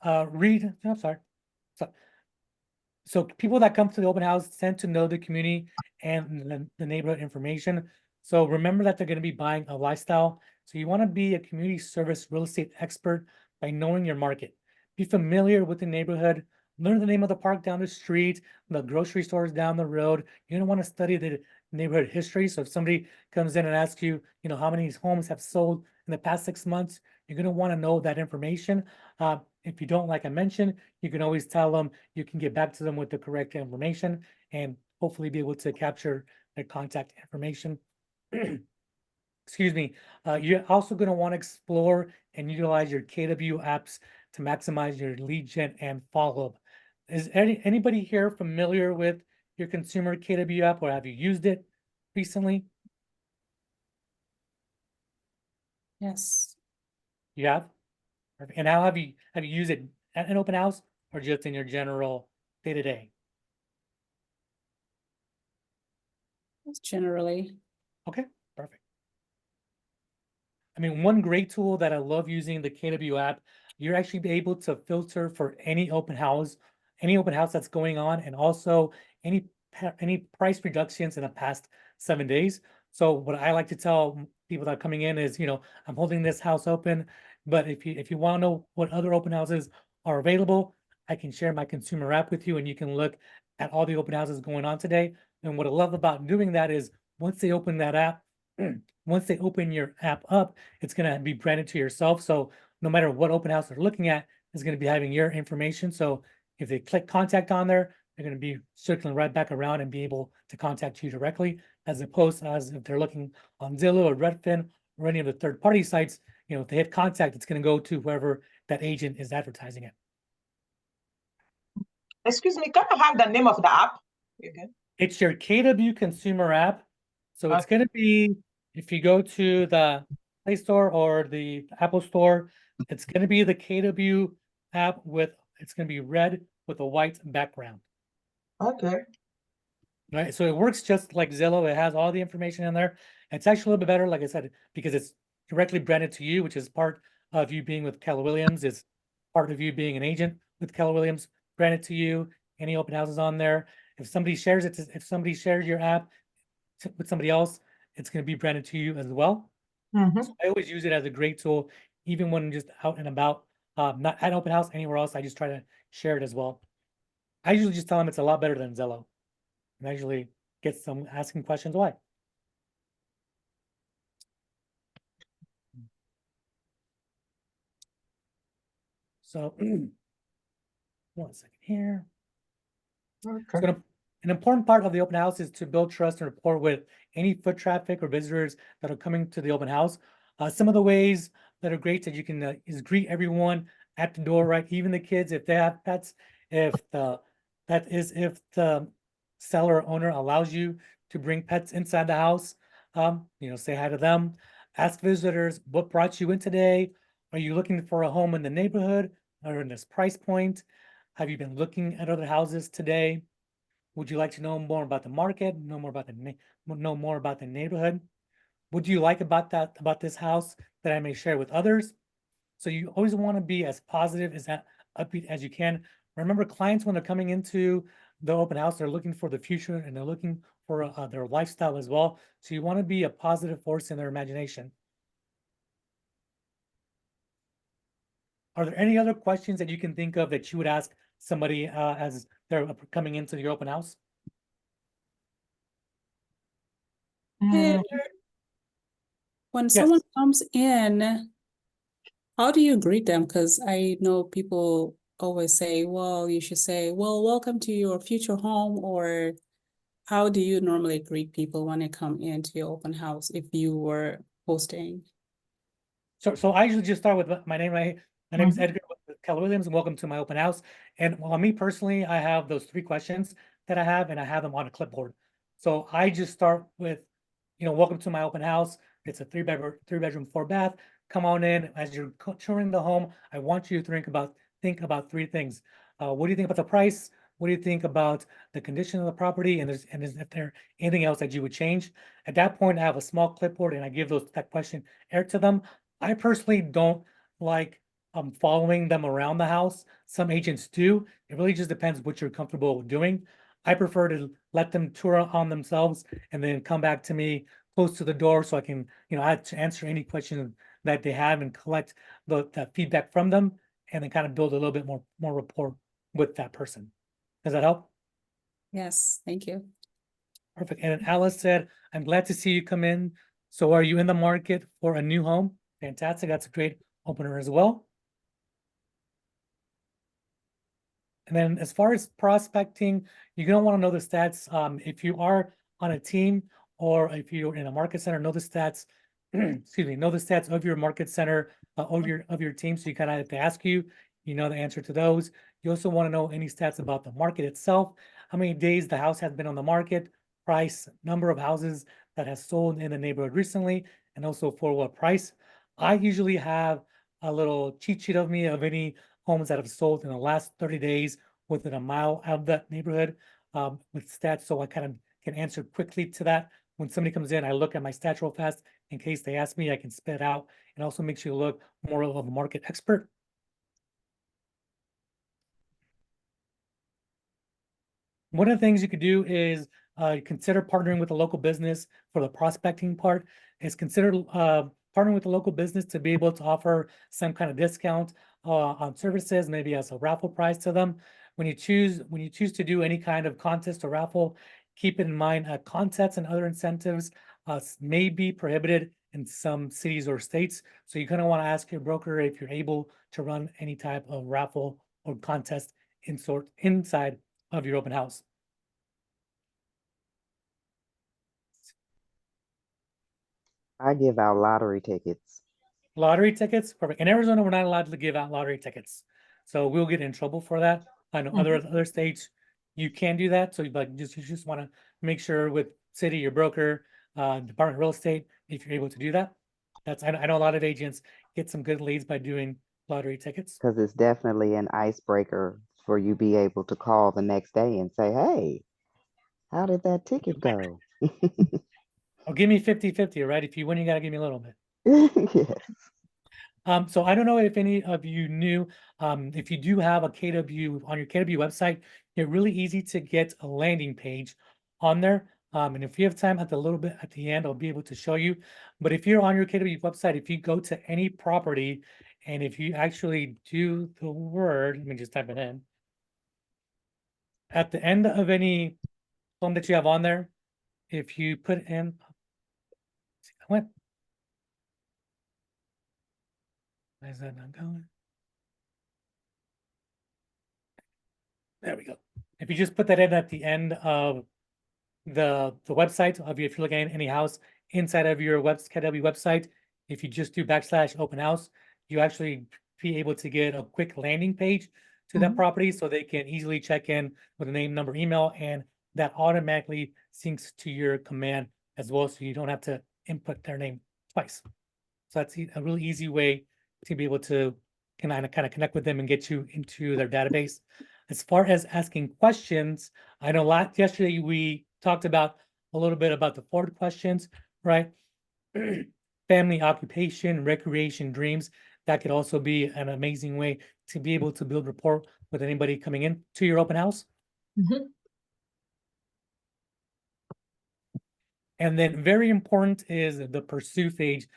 I'm sorry. So people that come to the open house tend to know the community and the neighborhood information. So remember that they're going to be buying a lifestyle. So you want to be a community service real estate expert by knowing your market. Be familiar with the neighborhood. Learn the name of the park down the street, the grocery stores down the road. You're going to want to study the neighborhood history. So if somebody comes in and asks you, how many homes have sold in the past 6 months, you're going to want to know that information. If you don't, like I mentioned, you can always tell them, you can get back to them with the correct information and hopefully be able to capture their contact information. Excuse me. You're also going to want to explore and utilize your KW apps to maximize your lead gen and follow-up. Is anybody here familiar with your consumer KW app, or have you used it recently? Yes. You have? And how have you used it at an open house or just in your general day-to-day? Generally. Okay, perfect. I mean, one great tool that I love using the KW app, you're actually be able to filter for any open house that's going on, and also any price reductions in the past 7 days. So what I like to tell people that are coming in is, I'm holding this house open, but if you want to know what other open houses are available, I can share my consumer app with you and you can look at all the open houses going on today. And what I love about doing that is once they open that app, once they open your app up, it's going to be branded to yourself. So no matter what open house they're looking at, it's going to be having your information. So if they click contact on there, they're going to be circling right back around and be able to contact you directly, as opposed as if they're looking on Zillow or Redfin or any of the third-party sites. If they hit contact, it's going to go to whoever that agent is advertising it. Excuse me, can I have the name of the app again? It's your KW consumer app. So it's going to be, if you go to the Play Store or the Apple Store, it's going to be the KW app it's going to be red with a white background. Okay. Right. So it works just like Zillow. It has all the information in there. It's actually a little bit better, like I said, because it's directly branded to you, which is part of you being with Keller Williams. It's part of you being an agent with Keller Williams, branded to you. Any open houses on there. If somebody shares it, if somebody shares your app with somebody else, it's going to be branded to you as well. So I always use it as a great tool, even when I'm just out and about, not at open house, anywhere else. I just try to share it as well. I usually just tell them it's a lot better than Zillow. And I usually get some asking questions why. So 1 second here. Okay. So an important part of the open house is to build trust and rapport with any foot traffic or visitors that are coming to the open house. Some of the ways that are great that you can is greet everyone at the door, right? Even the kids, if they have pets, if the seller or owner allows you to bring pets inside the house, say hi to them. Ask visitors, what brought you in today? Are you looking for a home in the neighborhood or in this price point? Have you been looking at other houses today? Would you like to know more about the market? Know more about the neighborhood? What do you like about this house that I may share with others? So you always want to be as positive, as upbeat as you can. Remember, clients, when they're coming into the open house, they're looking for the future and they're looking for their lifestyle as well. So you want to be a positive force in their imagination. Are there any other questions that you can think of that you would ask somebody as they're coming into your open house? Mm, When Yes. someone comes in, how do you greet them? Because I know people always say, well, you should say, well, welcome to your future home, or how do you normally greet people when they come into your open house if you were hosting? So I usually just start with my name. My name is Mhm. Edgar with Keller Williams, and welcome to my open house. And well, me personally, I have those 3 questions that I have, and I have them on a clipboard. So I just start with, welcome to my open house. It's a 3-bedroom, 4-bath. Come on in. As you're touring the home, I want you to think about 3 things. What do you think about the price? What do you think about the condition of the property? And is if there anything else that you would change? At that point, I have a small clipboard and I give that question air to them. I personally don't like following them around the house. Some agents do. It really just depends what you're comfortable with doing. I prefer to let them tour on themselves and then come back to me close to the door so I can, answer any question that they have and collect that feedback from them and then kind of build a little bit more rapport with that person. Does that help? Yes, thank you. Perfect. And then Alice said, I'm glad to see you come in. So are you in the market for a new home? Fantastic. That's a great opener as well. And then as far as prospecting, you're going to want to know the stats. If you are on a team or if you're in a market center, know the stats, excuse me, know the stats of your market center, of your team. So you kind of have to ask you know the answer to those. You also want to know any stats about the market itself, how many days the house has been on the market, price, number of houses that has sold in the neighborhood recently, and also for what price. I usually have a little cheat sheet of me of any homes that have sold in the last 30 days within a mile of that neighborhood with stats. So I kind of can answer quickly to that. When somebody comes in, I look at my stats real fast in case they ask me, I can spit it out and also makes you look more of a market expert. One of the things you could do is consider partnering with a local business for the prospecting part. Is consider partnering with a local business to be able to offer some kind of discount on services, maybe as a raffle prize to them. When you choose to do any kind of contest or raffle, keep in mind contests and other incentives may be prohibited in some cities or states. So you kind of want to ask your broker if you're able to run any type of raffle or contest inside of your open house. I give out lottery tickets. Lottery tickets, perfect. In Arizona, we're not allowed to give out lottery tickets, so we'll get in trouble for that. I know other states you can do that. So like you just want to make sure with city, your broker, Department of Real Estate, if you're able to do that. I know a lot of agents get some good leads by doing lottery tickets. Because it's definitely an icebreaker for you be able to call the next day and say, hey, how did that ticket go? Oh, give me 50-50, right? If you win, you got to give me a little bit. Yes. So I don't know if any of you knew, if you do have a KW on your KW website, it's really easy to get a landing page on there. And if you have time at the end, I'll be able to show you. But if you're on your KW website, if you go to any property and if you actually do the word, let me just type it in. At the end of any home that you have on there, if you put in, why is that not going? There we go. If you just put that in at the end of the website of you, if you're looking at any house inside of your KW website, if you just do /open house, you actually be able to get a quick landing page to that property so they can easily check in with a name, number, email, and that automatically syncs to your command as well. So you don't have to input their name twice. So that's a really easy way to be able to kind of connect with them and get you into their database. As far as asking questions, I know yesterday we talked about a little bit about the 4 questions, right? Family, occupation, recreation, dreams. That could also be an amazing way to be able to build rapport with anybody coming in to your open house. And then very important is the pursue phase,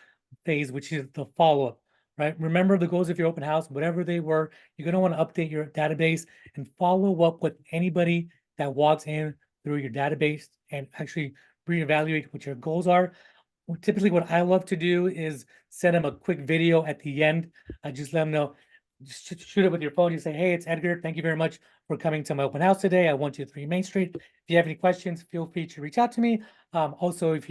which is the follow-up, right? Remember the goals of your open house, whatever they were. You're going to want to update your database and follow up with anybody that walks in through your database and actually reevaluate what your goals are. Typically, what I love to do is send them a quick video at the end. I just let them know, just shoot it with your phone. You say, hey, it's Edgar. Thank you very much for coming to my open house today. I 123 Main Street. If you have any questions, feel free to reach out to me. Also, if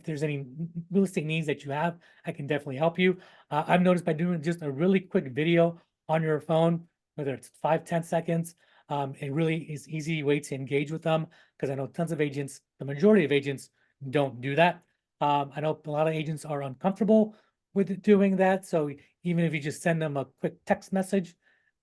there's any real estate needs that you have, I can definitely help you. I've noticed by doing just a really quick video on your phone, whether it's 5-10 seconds, it really is easy way to engage with them, because I know tons of agents, the majority of agents don't do that. I know a lot of agents are uncomfortable with doing that. So even if you just send them a quick text message,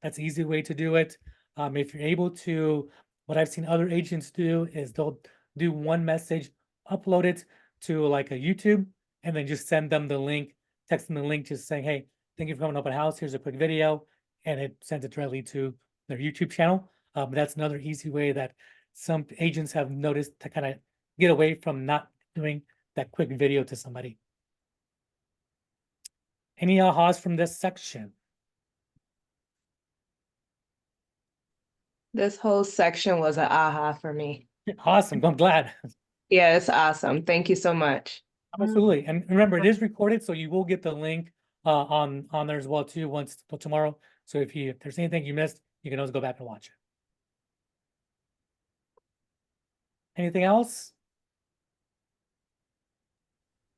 that's an easy way to do it. If you're able to, what I've seen other agents do is they'll do one message, upload it to like a YouTube, and then just send them the link, text them the link, just saying, hey, thank you for coming to open house. Here's a quick video. And it sends it directly to their YouTube channel. But that's another easy way that some agents have noticed to kind of get away from not doing that quick video to somebody. Any ahas from this section? This whole section was an aha for me. Awesome. I'm glad. Yeah, it's awesome. Thank you so much. Absolutely. And remember, it is recorded, so you will get the link on there as well too once tomorrow. So if there's anything you missed, you can always go back and watch it. Anything else?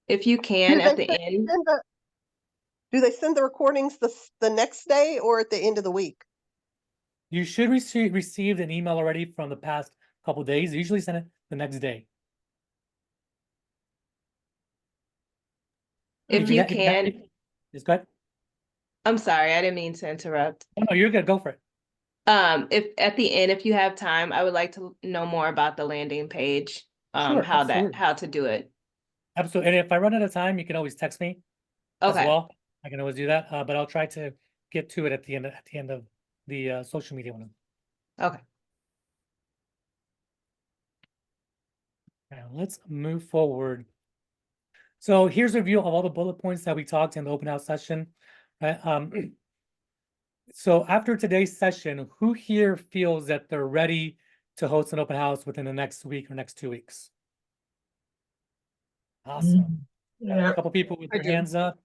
If you can, at the end. Do they send the recordings the next day or at the end of the week? You should receive an email already from the past couple of days. They usually send it the next day. If you can. It's good. I'm sorry, I didn't mean to interrupt. Oh, no, you're good. Go for it. If at the end, if you have time, I would like to know more about the landing page, Sure, how absolutely. to do it. Absolutely. And if I run out of time, you can always text me as Okay. well. I can always do that. But I'll try to get to it at the end of the social media one. Okay. Now let's move forward. So here's a review of all the bullet points that we talked in the open house session. Right? So after today's session, who here feels that they're ready to host an open house within the next week or next 2 weeks? Awesome. Yeah. A couple people with I their do. hands up.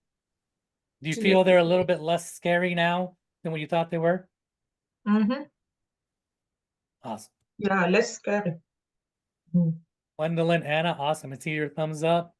Do you Yeah. feel they're a little bit less scary now than what you thought they were? Mm-hmm. Awesome. Yeah, less scary. Gwendolyn, Anna, awesome. I see your thumbs up.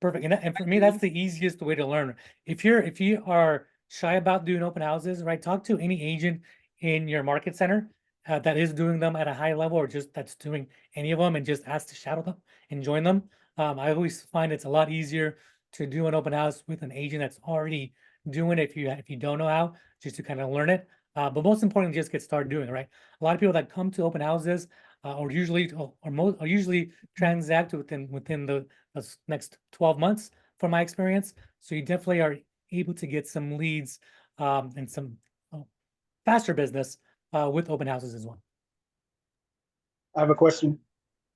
Perfect. And for me, that's the easiest way to learn. If you are shy about doing open houses, right? Talk to any agent in your market center that is doing them at a high level, or just that's doing any of them, and just ask to shadow them and join them. I always find it's a lot easier to do an open house with an agent that's already doing it if you don't know how, just to kind of learn it. But most importantly, just get started doing it, right? A lot of people that come to open houses or usually transact within the next 12 months, from my experience. So you definitely are able to get some leads and some faster business with open houses as well. I have a question.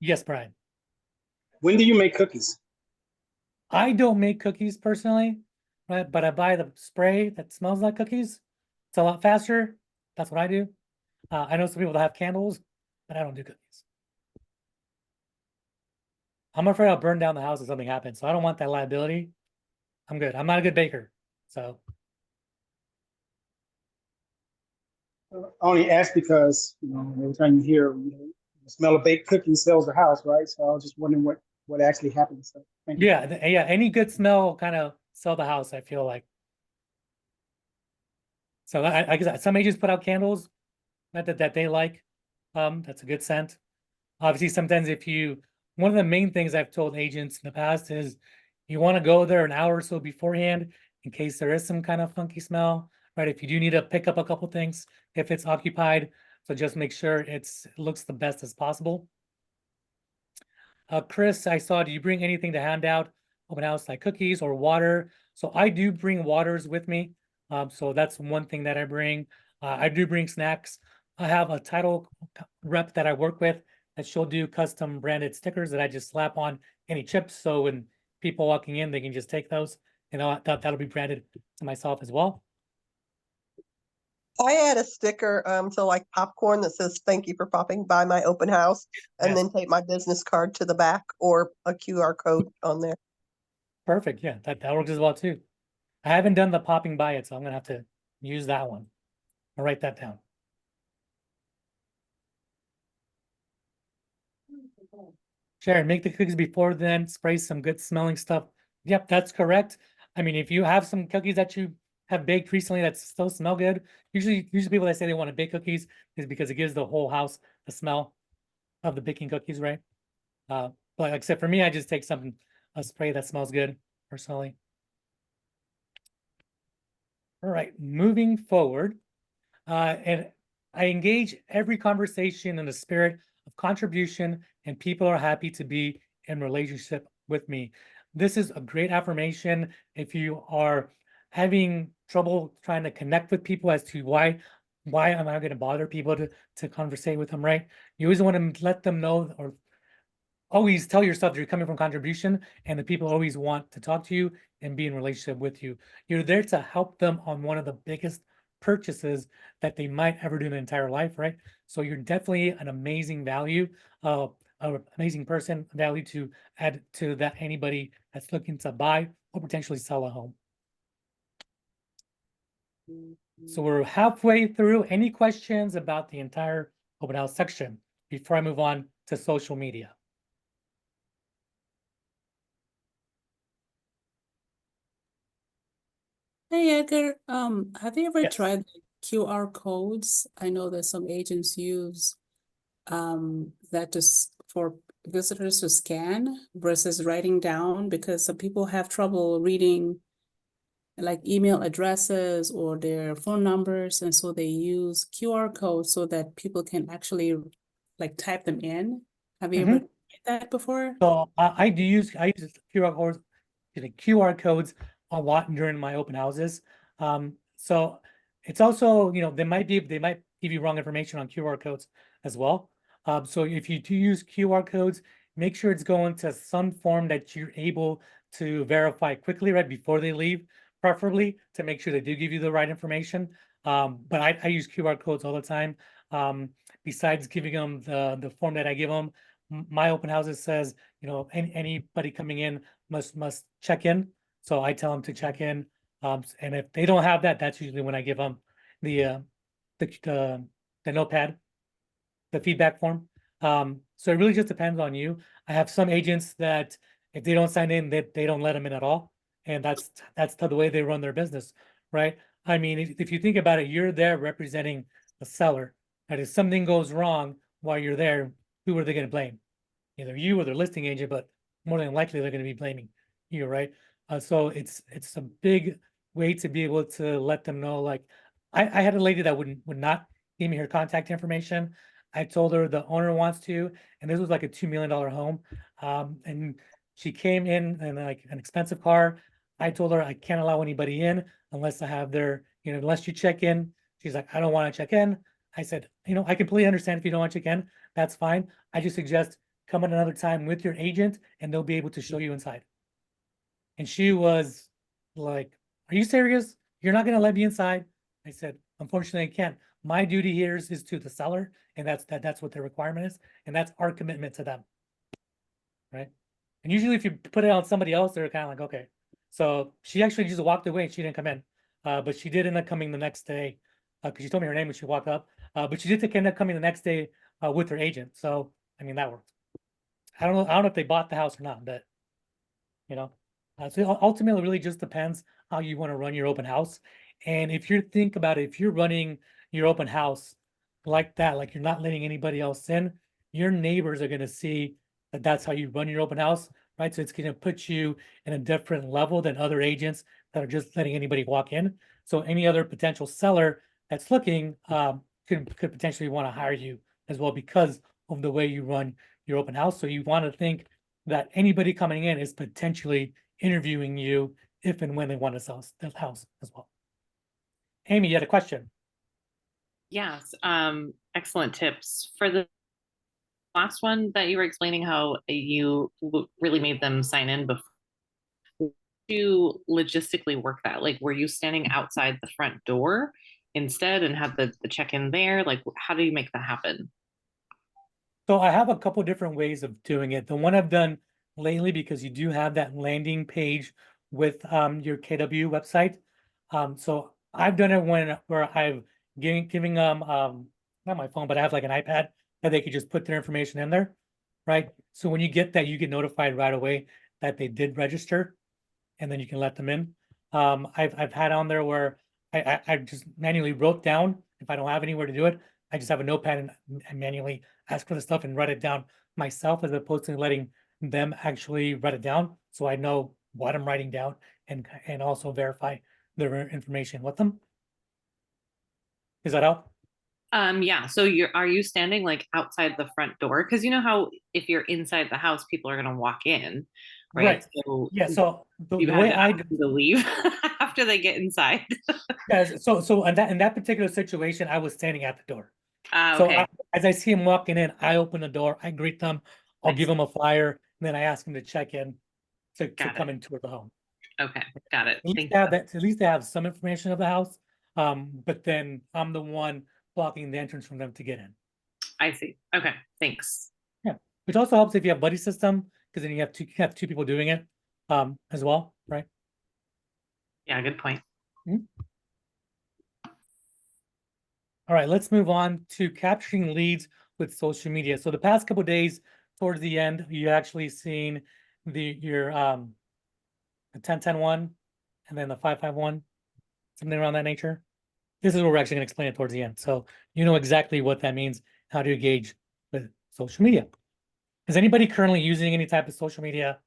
Yes, Brian. When do you make cookies? I don't make cookies personally, right? But I buy the spray that smells like cookies. It's a lot faster. That's what I do. I know some people that have candles, but I don't do cookies. I'm afraid I'll burn down the house if something happens, so I don't want that liability. I'm good. I'm not a good baker, so. I only ask because, every time you hear, the smell of baked cookies sells the house, right? So I was just wondering what actually happens. So thank you. Yeah, any good smell kind of sell the house, I feel like. So I guess some agents put out candles that they like. That's a good scent. Obviously, sometimes one of the main things I've told agents in the past is you want to go there an hour or so beforehand in case there is some kind of funky smell, right? If you do need to pick up a couple things, if it's occupied, so just make sure it looks the best as possible. Chris, I saw, do you bring anything to hand out open house, like cookies or water? So I do bring waters with me. So that's one thing that I bring. I do bring snacks. I have a title rep that I work with that she'll do custom branded stickers that I just slap on any chips. So when people walking in, they can just take those you know, that'll be branded to myself as well. I add a sticker, so like popcorn that says, "Thank you for popping by my open house," and Yes. then take my business card to the back or a QR code on there. Perfect. Yeah, that works as well too. I haven't done the popping by it, so I'm gonna have to use that one. I'll write that down. Sharon, make the cookies before then, spray some good smelling stuff. Yep, that's correct. I mean, if you have some cookies that you have baked recently that still smell good, usually people that say they want to bake cookies is because it gives the whole house the smell of the baking cookies, right? But like I said, for me, I just take a spray that smells good personally. All right, moving forward, and I engage every conversation in the spirit of contribution, and people are happy to be in relationship with me. This is a great affirmation if you are having trouble trying to connect with people as to why am I going to bother people to conversate with them, right? You always want to let them know, or always tell yourself that you're coming from contribution, and the people always want to talk to you and be in relationship with you. You're there to help them on one of the biggest purchases that they might ever do in their entire life, right? So you're definitely an amazing value, an amazing person, value to add to that anybody that's looking to buy or potentially sell a home. So we're halfway through. Any questions about the entire open house section before I move on to social media? Hey Edgar, have you ever Yes. tried QR codes? I know that some agents use that for visitors to scan versus writing down, because some people have trouble reading like email addresses or their phone numbers, and so they use QR codes so that people can actually like type them in. Have you ever tried that before? So I use QR codes a lot during my open houses. So it's also, you know, they might give you wrong information on QR codes as well. So if you do use QR codes, make sure it's going to some form that you're able to verify quickly, right before they leave, preferably to make sure they do give you the right information. But I use QR codes all the time. Besides giving them the form that I give them, my open houses says, you know, anybody coming in must check in. So I tell them to check in. And if they don't have that, that's usually when I give them the notepad, the feedback form. So it really just depends on you. I have some agents that if they don't sign in, they don't let them in at all. And that's the way they run their business, right? I mean, if you think about it, you're there representing the seller. And if something goes wrong while you're there, who are they going to blame? Either you or their listing agent, but more than likely they're going to be blaming you, right? So it's a big way to be able to let them know. Like I had a lady that would not give me her contact information. I told her the owner wants to, and this was like a $2 million home. And she came in like an expensive car. I told her I can't allow anybody in unless I have their, you know, unless you check in. She's like, I don't want to check in. I said, you know, I completely understand if you don't want to check in. That's fine. I just suggest come at another time with your agent and they'll be able to show you inside. And she was like, are you serious? You're not going to let me inside? I said, unfortunately, I can't. My duty here is to the seller, and that's what their requirement is, and that's our commitment to them, right? And usually if you put it on somebody else, they're kind of like, okay. So she actually just walked away and she didn't come in, but she did end up coming the next day because she told me her name when she walked up, but she did end up coming the next day with her agent. So, I mean, that worked. I don't know if they bought the house or not, but you know, so ultimately it really just depends how you want to run your open house. And if you think about it, if you're running your open house like that, like you're not letting anybody else in, your neighbors are going to see that that's how you run your open house, right? So it's going to put you in a different level than other agents that are just letting anybody walk in. So any other potential seller that's looking could potentially want to hire you as well because of the way you run your open house. So you want to think that anybody coming in is potentially interviewing you if and when they want to sell the house as well. Amy, you had a question. Yes, excellent tips. For the last one that you were explaining how you really made them sign in before you logistically work that? Like, were you standing outside the front door instead and had the check-in there? Like, how do you make that happen? So I have a couple different ways of doing it. The one I've done lately, because you do have that landing page with your KW website. So I've done it where I've giving not my phone, but I have like an iPad that they could just put their information in there, right? So when you get that, you get notified right away that they did register, and then you can let them in. I've had on there where I just manually wrote down, if I don't have anywhere to do it, I just have a notepad and manually ask for the stuff and write it down myself, as opposed to letting them actually write it down, so I know what I'm writing down and also verify their information with them. Does that help? Yeah. So are you standing like outside the front door? Because you know how if you're inside the house, people are gonna walk in, right? Right. So Yeah. So the you way had to I ask them to leave after they get inside. Yes, so in that particular situation, I was standing at the door. So Okay. as I see him walking in, I open the door, I greet them, I'll give Nice. them a flyer, and then I ask them to check in to Got come it. and tour the home. Okay, got it. At least Thank they have you. that, at least they have some information of the house. But then I'm the one blocking the entrance from them to get in. I see. Okay, thanks. Yeah, which also helps if you have buddy system, because then you have two people doing it as well, right? Yeah, good point. All right, let's move on to capturing leads with social media. So the past couple of days, towards the end, you actually seen your the 10-10-1 and then the 5-5-1, something around that nature. This is what we're actually going to explain it towards the end. So you know exactly what that means, how to engage with social media. Is anybody currently using any type of social media,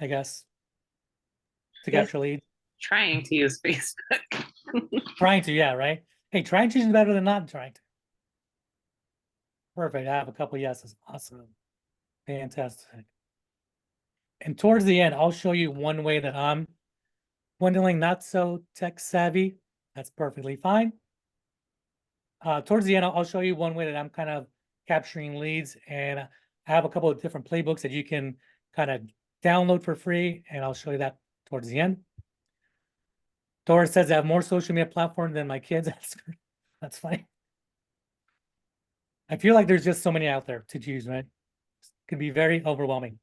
I guess, to Yes. capture leads? Trying to use Facebook. Trying to, yeah, right? Hey, trying to is better than not trying to. Perfect. I have a couple yeses. Awesome. Fantastic. And towards the end, I'll show you one way that I'm dwindling, not so tech savvy. That's perfectly fine. Towards the end, I'll show you one way that I'm kind of capturing leads, and I have a couple of different playbooks that you can kind of download for free, and I'll show you that towards the end. Doris says I have more social media platforms than my kids. That's funny. I feel like there's just so many out there to choose, right? It can be very overwhelming.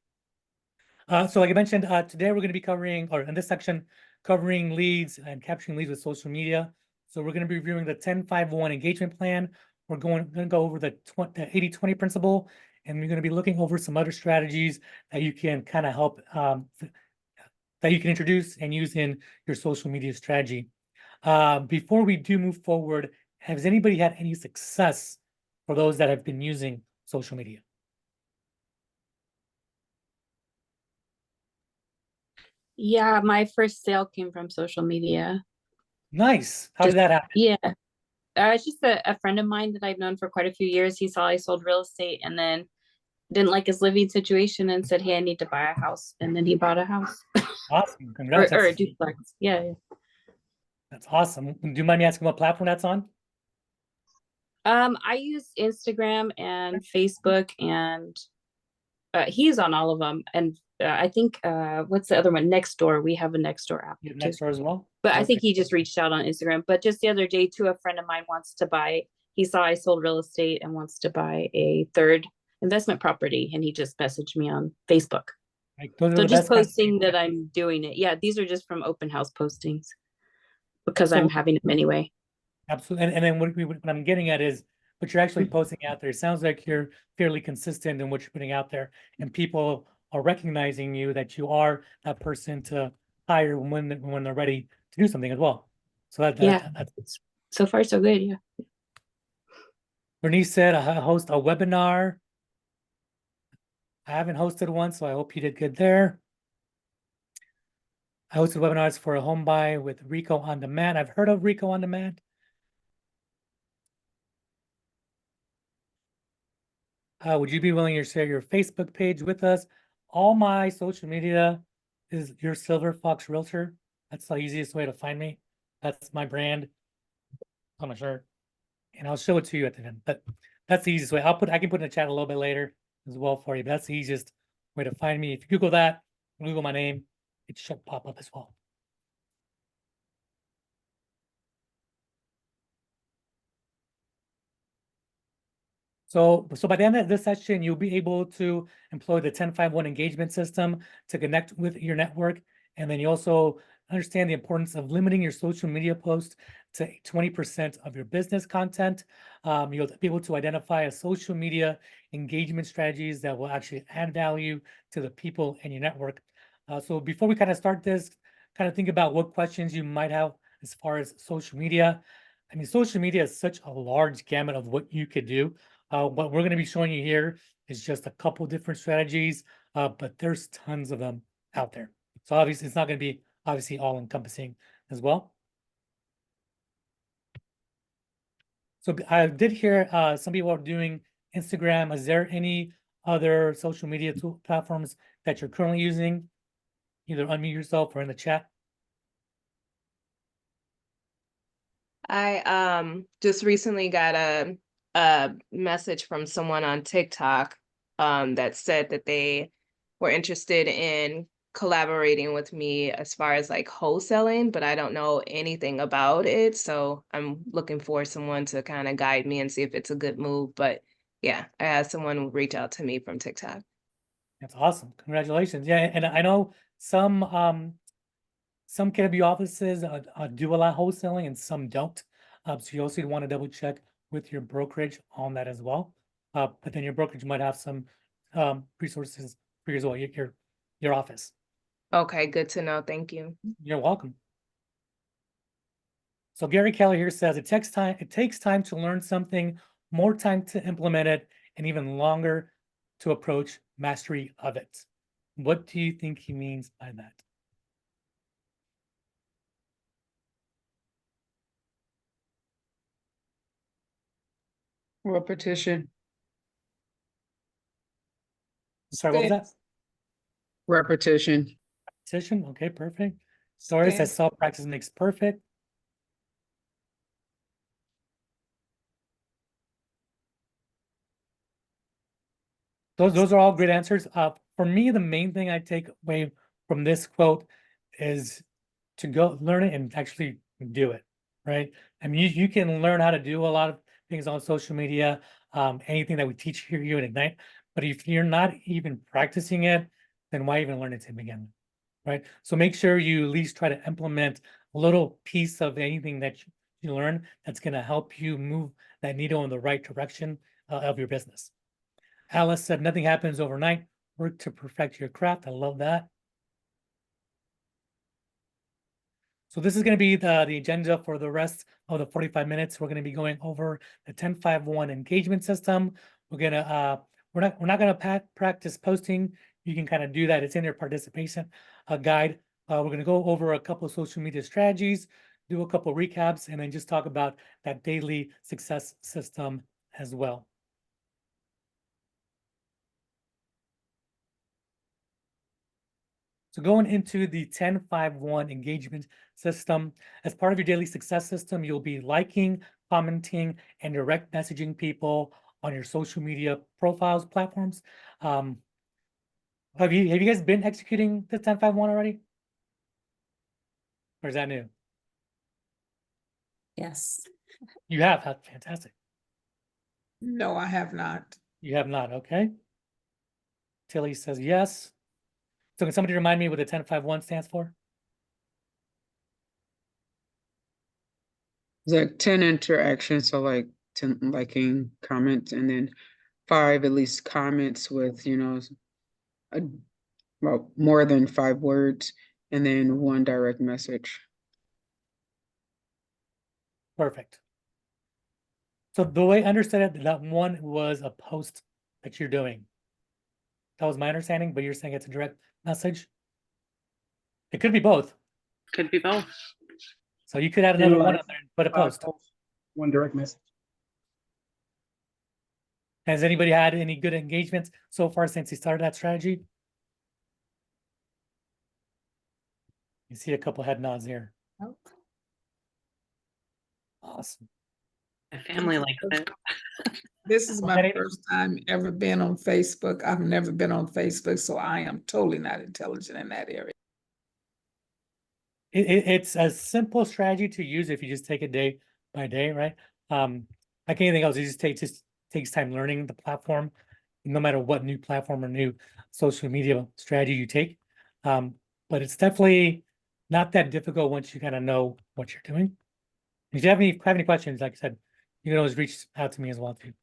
So like I mentioned, today we're going to be covering, or in this section, covering leads and capturing leads with social media. So we're going to be reviewing the 10-5-1 engagement plan. We're going to go over the 80-20 principle, and we're going to be looking over some other strategies that you can kind of help, that you can introduce and use in your social media strategy. Before we do move forward, has anybody had any success for those that have been using social media? Yeah, my first sale came from social media. Nice. How did that happen? Yeah. It's just a friend of mine that I've known for quite a few years. He saw I sold real estate and then didn't like his living situation and said, hey, I need to buy a house. And then he bought a house. Awesome. Congrats. or a duplex. Yeah. That's awesome. Do you mind me asking what platform that's on? I use Instagram and Facebook, and he's on all of them. And I think what's the other one? Nextdoor. We have a Nextdoor app. You have Nextdoor as well? But I think he just reached out on Instagram. But just the other day, too, a friend of mine wants to buy. He saw I sold real estate and wants to buy a third investment property, and he just messaged me on Facebook. Like, those are So the just best kinds of posting things. that I'm doing it. Yeah, these are just from open house postings because So- I'm having them anyway. Absolutely. And then what I'm getting at is what you're actually posting out there. It sounds like you're fairly consistent in what you're putting out there, and people are recognizing you, that you are that person to hire when they're ready to do something as well. So that's So far, so good. Yeah. Bernice said, I host a webinar. I haven't hosted one, so I hope you did good there. I hosted webinars for a home buy with Rico On Demand. I've heard of Rico On Demand. Would you be willing to share your Facebook page with us? All my social media is your Silver Fox Realtor. That's the easiest way to find me. That's my brand on my shirt, and I'll show it to you at the end. But that's the easiest way. I can put in the chat a little bit later as well for you. But that's the easiest way to find me. If you Google that, Google my name, it should pop up as well. So by the end of this session, you'll be able to employ the 1051 engagement system to connect with your network. And then you also understand the importance of limiting your social media posts to 20% of your business content. You'll be able to identify a social media engagement strategies that will actually add value to the people in your network. So before we kind of start this, kind of think about what questions you might have as far as social media. I mean, social media is such a large gamut of what you could do. What we're going to be showing you here is just a couple different strategies, but there's tons of them out there. So obviously it's not going to be obviously all encompassing as well. So I did hear some people are doing Instagram. Is there any other social media platforms that you're currently using? Either unmute yourself or in the chat. I just recently got a message from someone on TikTok that said that they were interested in collaborating with me as far as like wholesaling, but I don't know anything about it. So I'm looking for someone to kind of guide me and see if it's a good move. But yeah, I had someone reach out to me from TikTok. That's awesome. Congratulations. Yeah, and I know some KW offices do allow wholesaling and some don't. So you also want to double check with your brokerage on that as well. But then your brokerage might have some resources for you as well, your office. Okay, good to know. Thank you. You're welcome. So Gary Keller here says it takes time to learn something, more time to implement it, and even longer to approach mastery of it. What do you think he means by that? Repetition. Sorry, what was that? Repetition. Repetition. Okay, perfect. Doris says self-practice makes perfect. Those are all great answers. For me, the main thing I take away from this quote is to go learn it and actually do it, right? I mean, you can learn how to do a lot of things on social media, anything that we teach here at Ignite, but if you're not even practicing it, then why even learn it to begin with, right? So make sure you at least try to implement a little piece of anything that you learn that's going to help you move that needle in the right direction of your business. Alice said, nothing happens overnight. Work to perfect your craft. I love that. So this is going to be the agenda for the rest of the 45 minutes. We're going to be going over the 1051 engagement system. We're not going to practice posting. You can kind of do that. It's in your participation guide. We're going to go over a couple of social media strategies, do a couple of recaps, and then just talk about that daily success system as well. So going into the 1051 engagement system, as part of your daily success system, you'll be liking, commenting, and direct messaging people on your social media profiles, platforms. Have you guys been executing the 1051 already? Or is that new? Yes. You have. That's fantastic. No, I have not. You have not. Okay. Tilly says yes. So can somebody remind me what the 1051 stands for? Like 10 interactions, so like 10 liking, comments, and then 5 at least comments with, well, more than 5 words, and then 1 direct message. Perfect. So the way I understood it, that one was a post that you're doing. That was my understanding, but you're saying it's a direct message? It could be both. Could be both. So you could add another one on there and put a post. 1 direct message. Has anybody had any good engagements so far since you started that strategy? You see a couple head nods here. Oh. Awesome. My family likes it. This is my first time ever been on Facebook. I've never been on Facebook, so I am totally not intelligent in that area. It's a simple strategy to use if you just take it day by day, right? Like anything else, it just takes time learning the platform, no matter what new platform or new social media strategy you take. But it's definitely not that difficult once you kind of know what you're doing. If you have any questions, like I said, you can always reach out to me as well too.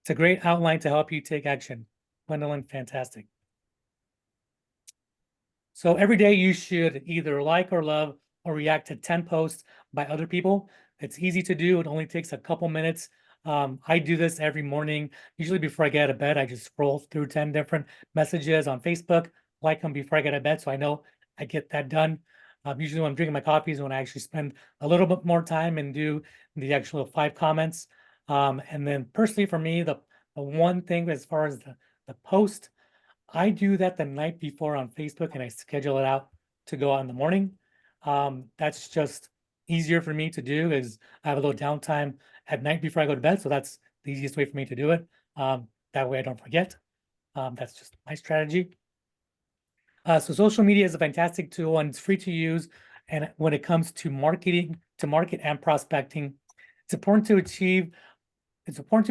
It's a great outline to help you take action. Gwendolyn, fantastic. So every day you should either like or love or react to 10 posts by other people. It's easy to do. It only takes a couple minutes. I do this every morning. Usually before I get out of bed, I just scroll through 10 different messages on Facebook, like them before I get out of bed, so I know I get that done. Usually when I'm drinking my coffee is when I actually spend a little bit more time and do the actual 5 comments. And then personally for me, the one thing as far as the post, I do that the night before on Facebook and I schedule it out to go out in the morning. That's just easier for me to do is I have a little downtime at night before I go to bed. So that's the easiest way for me to do it. That way I don't forget. That's just my strategy. So social media is a fantastic tool and it's free to use. And when it comes to market and prospecting, it's important to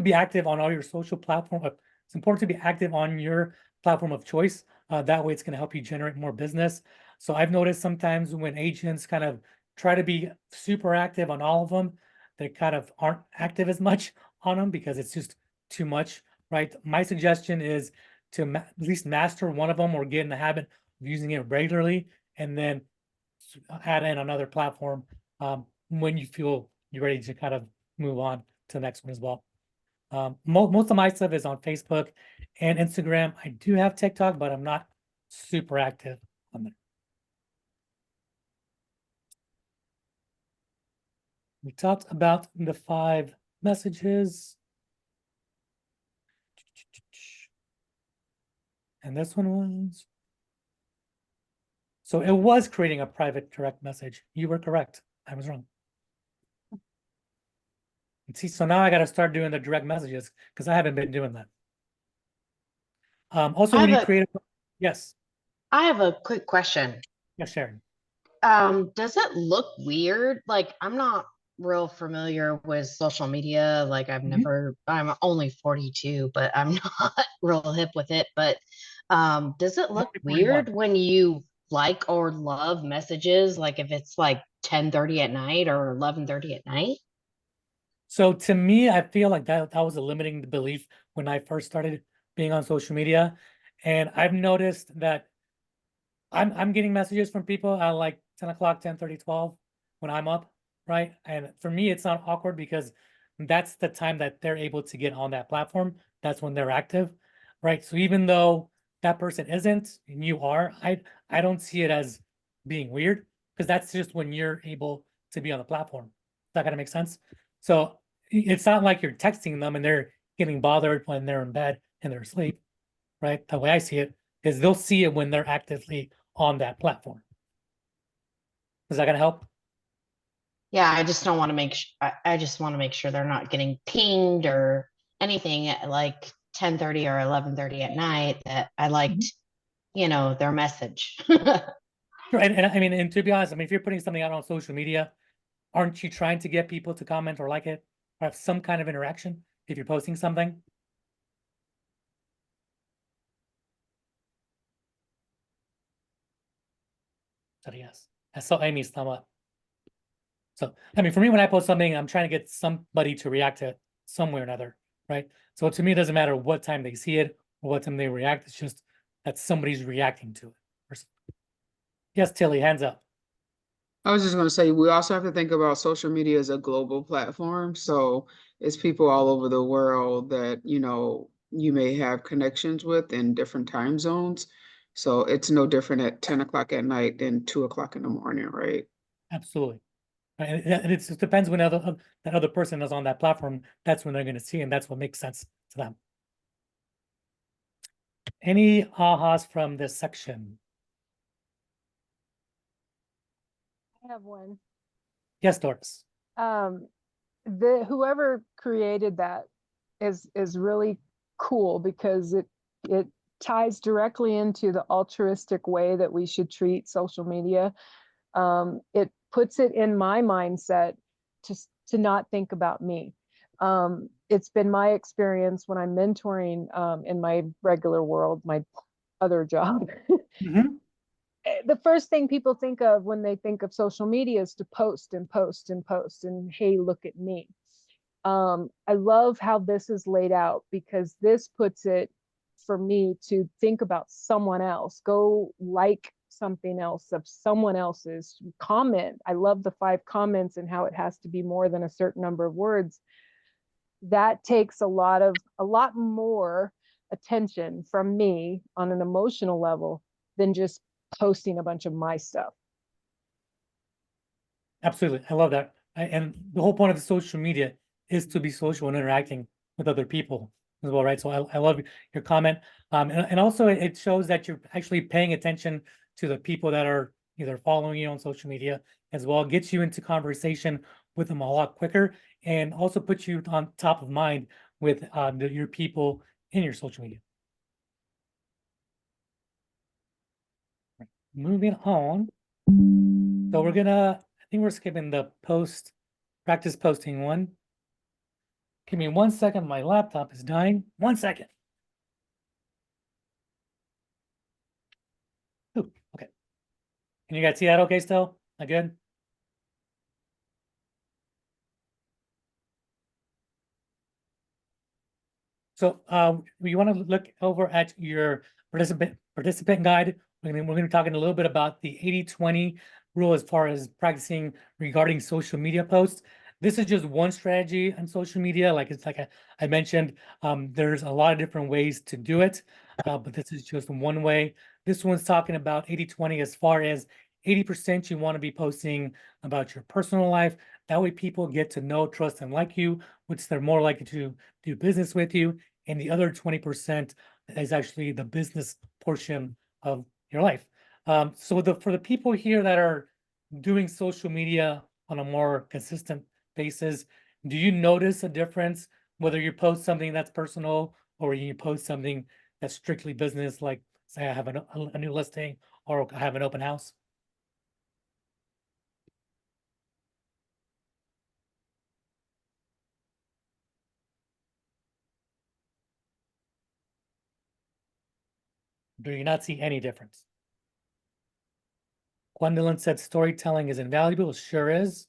be active on all your social platform. It's important to be active on your platform of choice. That way it's going to help you generate more business. So I've noticed sometimes when agents kind of try to be super active on all of them, they kind of aren't active as much on them because it's just too much, right? My suggestion is to at least master one of them or get in the habit of using it regularly and then add in another platform when you feel you're ready to kind of move on to the next one as well. Most of my stuff is on Facebook and Instagram. I do have TikTok, but I'm not super active on there. We talked about the 5 messages. And this one was. So it was creating a private direct message. You were correct. I was wrong. And see, so now I got to start doing the direct messages because I haven't been doing that. Also, when you create yes. I have a quick question. Yes, Sharon. Does it look weird? Like, I'm not real familiar with social media. Like, I'm only 42, but I'm not real hip with it. But does it look weird when you like or love messages? Like if it's like 10:30 at night or 11:30 at night? So to me, I feel like that was a limiting belief when I first started being on social media. And I've noticed that I'm getting messages from people at like 10 o'clock, 10:30, 12 when I'm up, right? And for me, it's not awkward because that's the time that they're able to get on that platform. That's when they're active, right? So even though that person isn't and you are, I don't see it as being weird because that's just when you're able to be on the platform. Is that gonna make sense? So it's not like you're texting them and they're getting bothered when they're in bed and they're asleep, right? The way I see it is they'll see it when they're actively on that platform. Is that gonna help? Yeah, I just don't want to I just want to make sure they're not getting pinged or anything at like 10:30 or 11:30 at night that I liked, their message. Sure, and I mean, and to be honest, I mean, if you're putting something out on social media, aren't you trying to get people to comment or like it or have some kind of interaction if you're posting something? So yes, I saw Amy's thumb up. So, I mean, for me, when I post something, I'm trying to get somebody to react to it some way or another, right? So to me, it doesn't matter what time they see it or what time they react. It's just that somebody's reacting to it. Yes, Tilly, hands up. I was just going to say, we also have to think about social media as a global platform. So it's people all over the world that, you may have connections with in different time zones. So it's no different at 10 o'clock at night than 2 o'clock in the morning, right? Absolutely. Right, and it just depends when that other person is on that platform. That's when they're going to see, and that's what makes sense to them. Any ahas from this section? I have one. Yes, Doris. Whoever created that is really cool because it ties directly into the altruistic way that we should treat social media. It puts it in my mindset to not think about me. It's been my experience when I'm mentoring in my regular world, my other job. The first thing people think of when they think of social media is to post and post and post and, hey, look at me. I love how this is laid out because this puts it for me to think about someone else. Go like something else of someone else's, comment. I love the 5 comments and how it has to be more than a certain number of words. That takes a lot more attention from me on an emotional level than just posting a bunch of my stuff. Absolutely. I love that. And the whole point of the social media is to be social and interacting with other people as well, right? So I love your comment. And also it shows that you're actually paying attention to the people that are either following you on social media as well, gets you into conversation with them a lot quicker, and also puts you on top of mind with your people in your social media. Moving on. So we're gonna, I think we're skipping the practice posting one. Give me 1 second, my laptop is dying. 1 second. Ooh, okay. Can you guys see that okay still? Not good? So we want to look over at your participant guide. We're going to be talking a little bit about the 80-20 rule as far as practicing regarding social media posts. This is just one strategy on social media. Like I mentioned, there's a lot of different ways to do it, but this is just one way. This one's talking about 80-20 as far as 80% you want to be posting about your personal life. That way people get to know, trust, and like you, which they're more likely to do business with you. And the other 20% is actually the business portion of your life. So for the people here that are doing social media on a more consistent basis, do you notice a difference whether you post something that's personal or you post something that's strictly business, like say I have a new listing or I have an open house? Do you not see any difference? Gwendolyn said storytelling is invaluable. It sure is.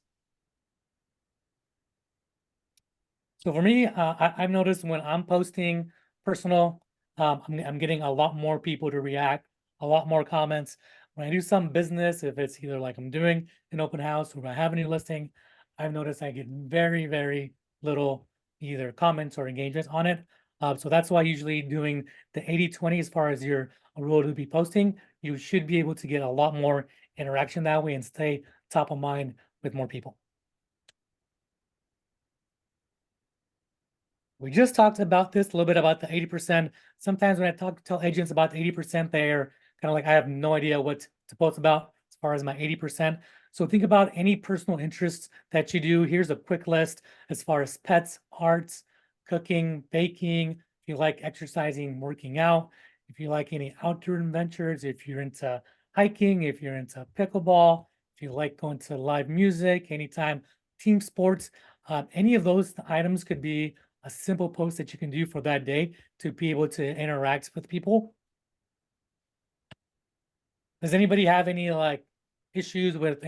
So for me, I've noticed when I'm posting personal, I'm getting a lot more people to react, a lot more comments. When I do some business, if it's either like I'm doing an open house or I have a new listing, I've noticed I get very, very little either comments or engagements on it. So that's why usually doing the 80-20 as far as your rule to be posting, you should be able to get a lot more interaction that way and stay top of mind with more people. We just talked about this a little bit about the 80%. Sometimes when I tell agents about 80%, they're kind of like, I have no idea what to post about as far as my 80%. So think about any personal interests that you do. Here's a quick list as far as pets, arts, cooking, baking, if you like exercising, working out, if you like any outdoor adventures, if you're into hiking, if you're into pickleball, if you like going to live music, anytime team sports, any of those items could be a simple post that you can do for that day to be able to interact with people. Does anybody have any like issues with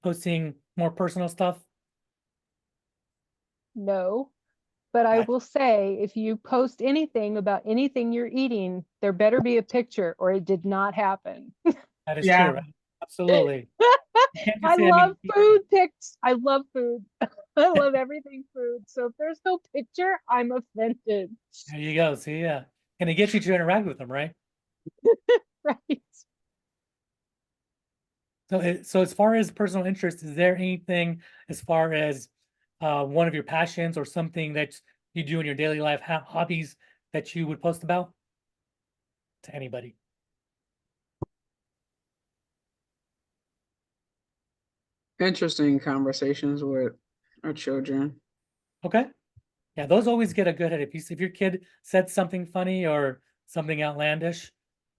posting more personal stuff? No, but I will say if you post anything about anything you're eating, there better be a picture or it did not happen. That is true, right? Absolutely. I love food pics. I love food. I love everything food. So if there's no picture, I'm offended. There you go. See, yeah. And it gets you to interact with them, right? Right. So as far as personal interest, is there anything as far as one of your passions or something that you do in your daily life, hobbies that you would post about to anybody? Interesting conversations with our children. Okay. Yeah, those always get a good hit. If your kid said something funny or something outlandish,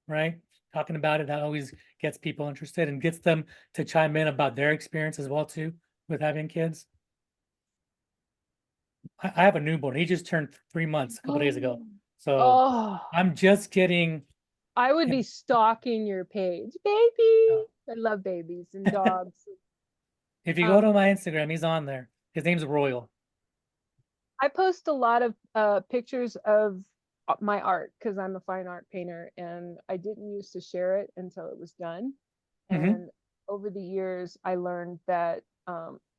right? Talking about it, that always gets people interested and gets them to chime in about their experience as well too with having kids. I have a newborn. He just turned 3 months a couple days ago. So Oh, I'm just getting, I would be stalking your page. Baby. I love babies and dogs. if you go Um, to my Instagram, he's on there. His name's Royal. I post a lot of pictures of my art because I'm a fine art painter, and I didn't used to share it until it was done. Mhm. And over the years, I learned that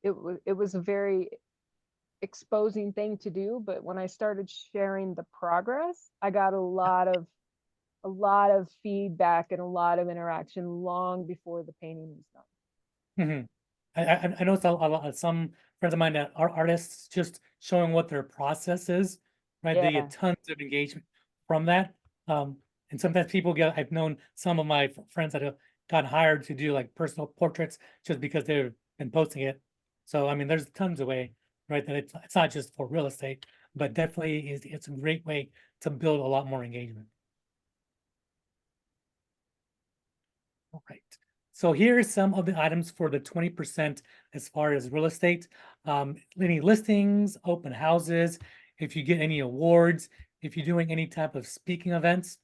it was a very exposing thing to do. But when I started sharing the progress, I got a lot of feedback and a lot of interaction long before the painting was done. Mhm. I know some friends of mine that are artists just showing what their process is, right? They Yeah. get tons of engagement from that. And sometimes people get, I've known some of my friends that have gotten hired to do like personal portraits just because they've been posting it. So, I mean, there's tons of way, right? That it's not just for real estate, but definitely it's a great way to build a lot more engagement. All right. So here are some of the items for the 20% as far as real estate. Any listings, open houses, if you get any awards, if you're doing any type of speaking events,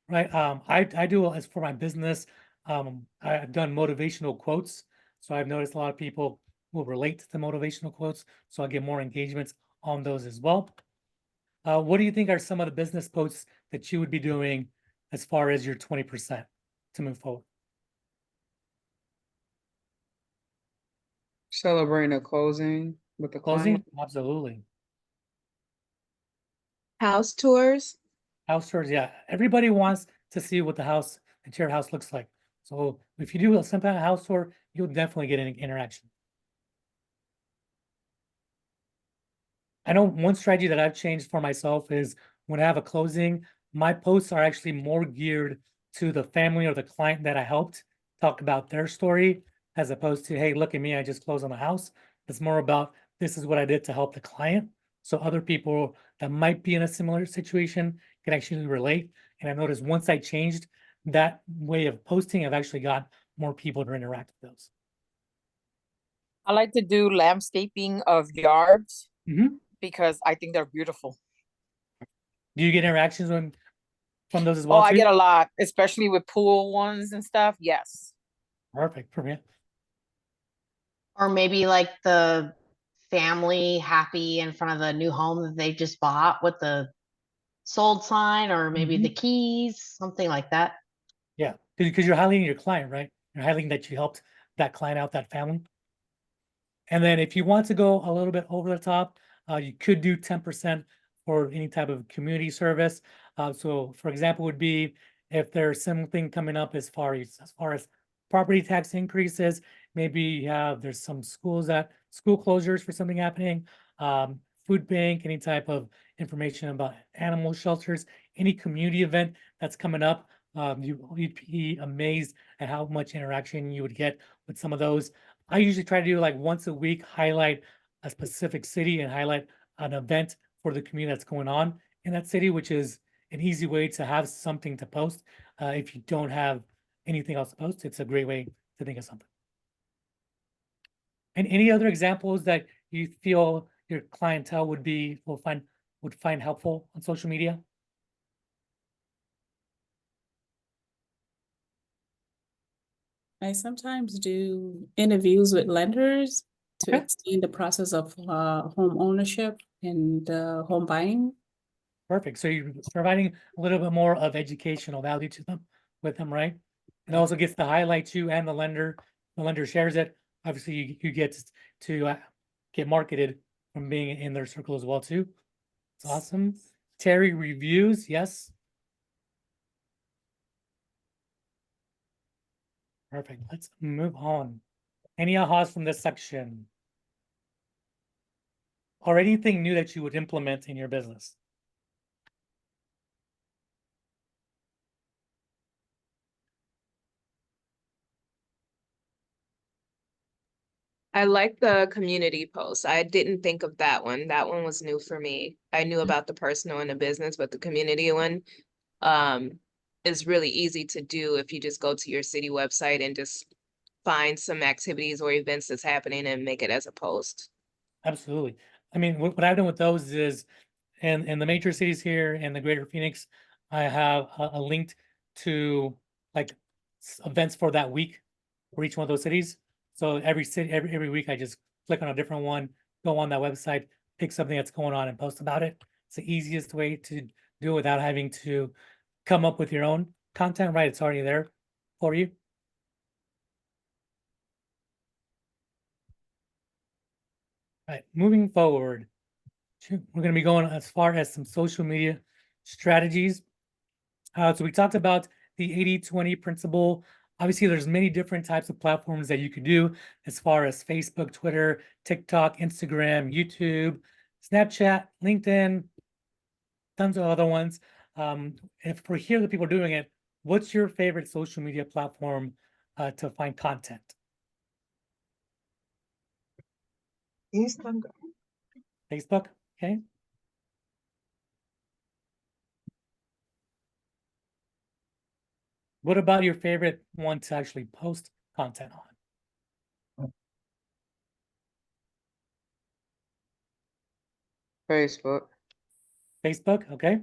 right? I do as for my business, I've done motivational quotes. So I've noticed a lot of people will relate to the motivational quotes. So I get more engagements on those as well. What do you think are some of the business posts that you would be doing as far as your 20% to move forward? Celebrating a closing with the Closing? client. Absolutely. House tours. House tours, yeah. Everybody wants to see what the house, the shared house looks like. So if you do some kind of house tour, you'll definitely get an interaction. I know one strategy that I've changed for myself is when I have a closing, my posts are actually more geared to the family or the client that I helped talk about their story, as opposed to, hey, look at me, I just closed on the house. It's more about this is what I did to help the client. So other people that might be in a similar situation can actually relate. And I noticed once I changed that way of posting, I've actually got more people to interact with those. I like to do landscaping of yards Mhm. because I think they're beautiful. Do you get interactions from those as Oh, well I too? get a lot, especially with pool ones and stuff. Yes. Perfect for me. Or maybe like the family happy in front of the new home that they just bought with the sold sign, or maybe the keys, something like that. Yeah, because you're highlighting your client, right? You're highlighting that you helped that client out, that family. And then if you want to go a little bit over the top, you could do 10% for any type of community service. So for example, would be if there's something coming up as far as property tax increases, maybe you have there's some school closures for something happening, food bank, any type of information about animal shelters, any community event that's coming up. You'd be amazed at how much interaction you would get with some of those. I usually try to do like once a week, highlight a specific city and highlight an event for the community that's going on in that city, which is an easy way to have something to post. If you don't have anything else to post, it's a great way to think of something. And any other examples that you feel your clientele would find helpful on social media? I sometimes do interviews with lenders to explain the process of home ownership and home buying. Perfect. So you're providing a little bit more of educational value to them with them, right? And also gets to highlight you and the lender. The lender shares it. Obviously, you get to get marketed from being in their circle as well too. It's awesome. Terry, reviews, yes. Perfect. Let's move on. Any ahas from this section? Or anything new that you would implement in your business? I like the community post. I didn't think of that one. That one was new for me. I knew about the personal and the business, but the community one is really easy to do if you just go to your city website and just find some activities or events that's happening and make it as a post. Absolutely. I mean, what I've done with those is in the major cities here in the greater Phoenix, I have a link to like events for that week for each one of those cities. So every city, every week, I just click on a different one, go on that website, pick something that's going on and post about it. It's the easiest way to do it without having to come up with your own content, right? It's already there for you. All right, moving forward, we're going to be going as far as some social media strategies. So we talked about the 80-20 principle. Obviously, there's many different types of platforms that you could do as far as Facebook, Twitter, TikTok, Instagram, YouTube, Snapchat, LinkedIn, tons of other ones. If we're here, the people doing it, what's your favorite social media platform to find content? Instagram. Facebook, okay. What about your favorite one to actually post content on? Facebook. Facebook, okay.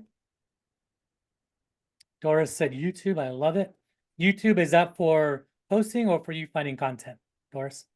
Doris said YouTube, I love it. YouTube, is that for posting or for you finding content, Doris?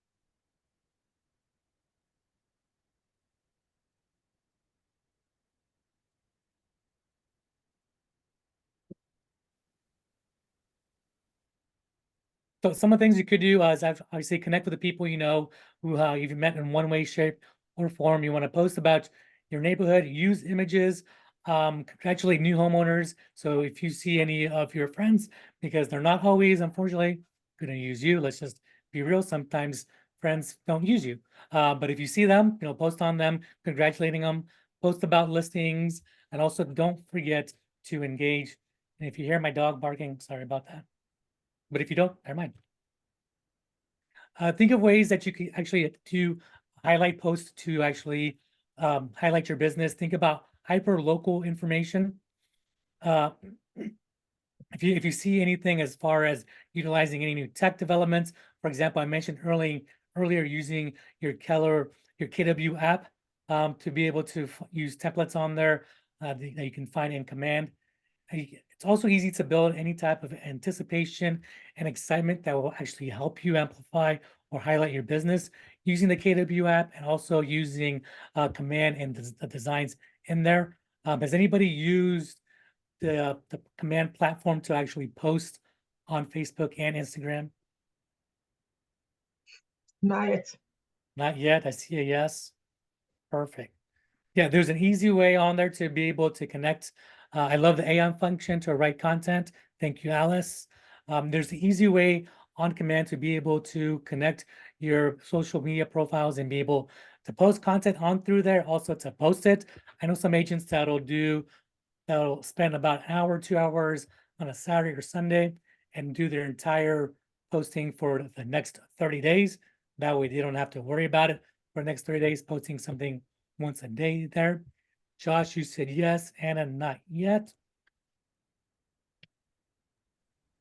So some of the things you could do is obviously connect with the people you know who you've met in one way, shape, or form. You want to post about your neighborhood, use images, congratulate new homeowners. So if you see any of your friends, because they're not always, unfortunately, going to use you. Let's just be real. Sometimes friends don't use you. But if you see them, post on them, congratulating them, post about listings, and also don't forget to engage. And if you hear my dog barking, sorry about that. But if you don't, never mind. Think of ways that you can actually do highlight posts to actually highlight your business. Think about hyper local information. If you see anything as far as utilizing any new tech developments, for example, I mentioned earlier using your KW app to be able to use templates on there that you can find in Command. It's also easy to build any type of anticipation and excitement that will actually help you amplify or highlight your business using the KW app and also using Command and the designs in there. Has anybody used the Command platform to actually post on Facebook and Instagram? Not yet. Not yet. I see a yes. Perfect. Yeah, there's an easy way on there to be able to connect. I love the Aeon function to write content. Thank you, Alice. There's the easy way on Command to be able to connect your social media profiles and be able to post content on through there, also to post it. I know some agents that'll spend about an hour, 2 hours on a Saturday or Sunday and do their entire posting for the next 30 days. That way they don't have to worry about it for the next 30 days, posting something once a day there. Josh, you said yes. Anna, not yet.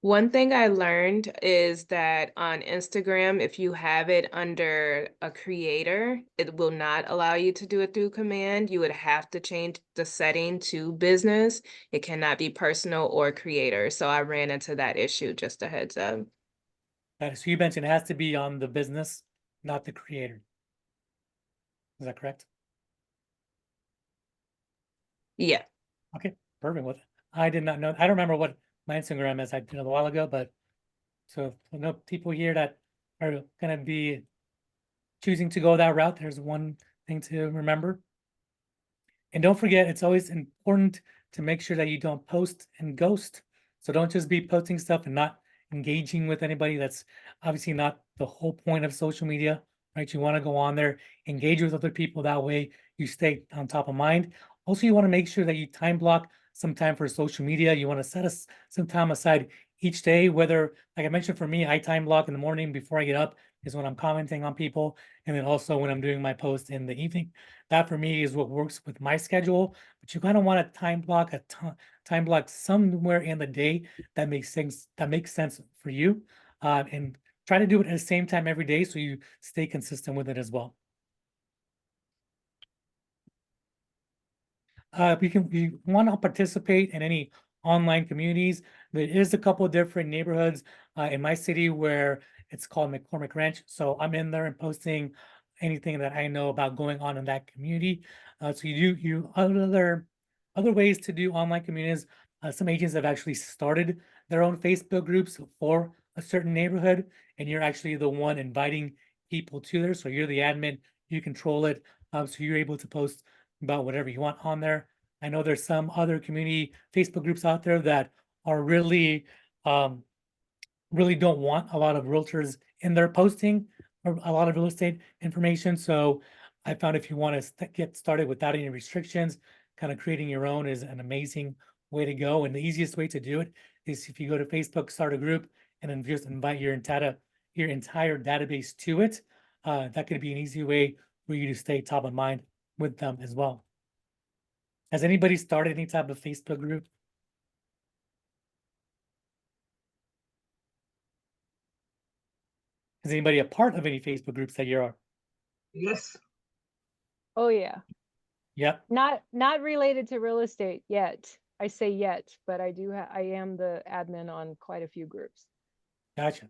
One thing I learned is that on Instagram, if you have it under a creator, it will not allow you to do it through Command. You would have to change the setting to business. It cannot be personal or creator. So I ran into that issue, just a heads up. So you mentioned it has to be on the business, not the creator. Is that correct? Yeah. Okay, perfect. Well, I did not know. I don't remember what my Instagram is. I did it a while ago, but so I know people here that are going to be choosing to go that route. There's one thing to remember. And don't forget, it's always important to make sure that you don't post and ghost. So don't just be posting stuff and not engaging with anybody. That's obviously not the whole point of social media, right? You want to go on there, engage with other people. That way you stay on top of mind. Also, you want to make sure that you time block some time for social media. You want to set some time aside each day, whether, like I mentioned, for me, I time block in the morning before I get up is when I'm commenting on people, and then also when I'm doing my post in the evening. That for me is what works with my schedule. But you kind of want to time block somewhere in the day that makes sense for you, and try to do it at the same time every day so you stay consistent with it as well. We want to participate in any online communities. There is a couple of different neighborhoods in my city where it's called McCormick Ranch. So I'm in there and posting anything that I know about going on in that community. So you other ways to do online communities. Some agents have actually started their own Facebook groups for a certain neighborhood, and you're actually the one inviting people to there. So you're the admin, you control it. So you're able to post about whatever you want on there. I know there's some other community Facebook groups out there that are really don't want a lot of realtors in their posting or a lot of real estate information. So I found if you want to get started without any restrictions, kind of creating your own is an amazing way to go. And the easiest way to do it is if you go to Facebook, start a group, and then just invite your entire database to it. That could be an easy way for you to stay top of mind with them as well. Has anybody started any type of Facebook group? Is anybody a part of any Facebook groups that you are? Yes. Oh, yeah. Yep. Not related to real estate yet. I say yet, but I am the admin on quite a few groups. Gotcha.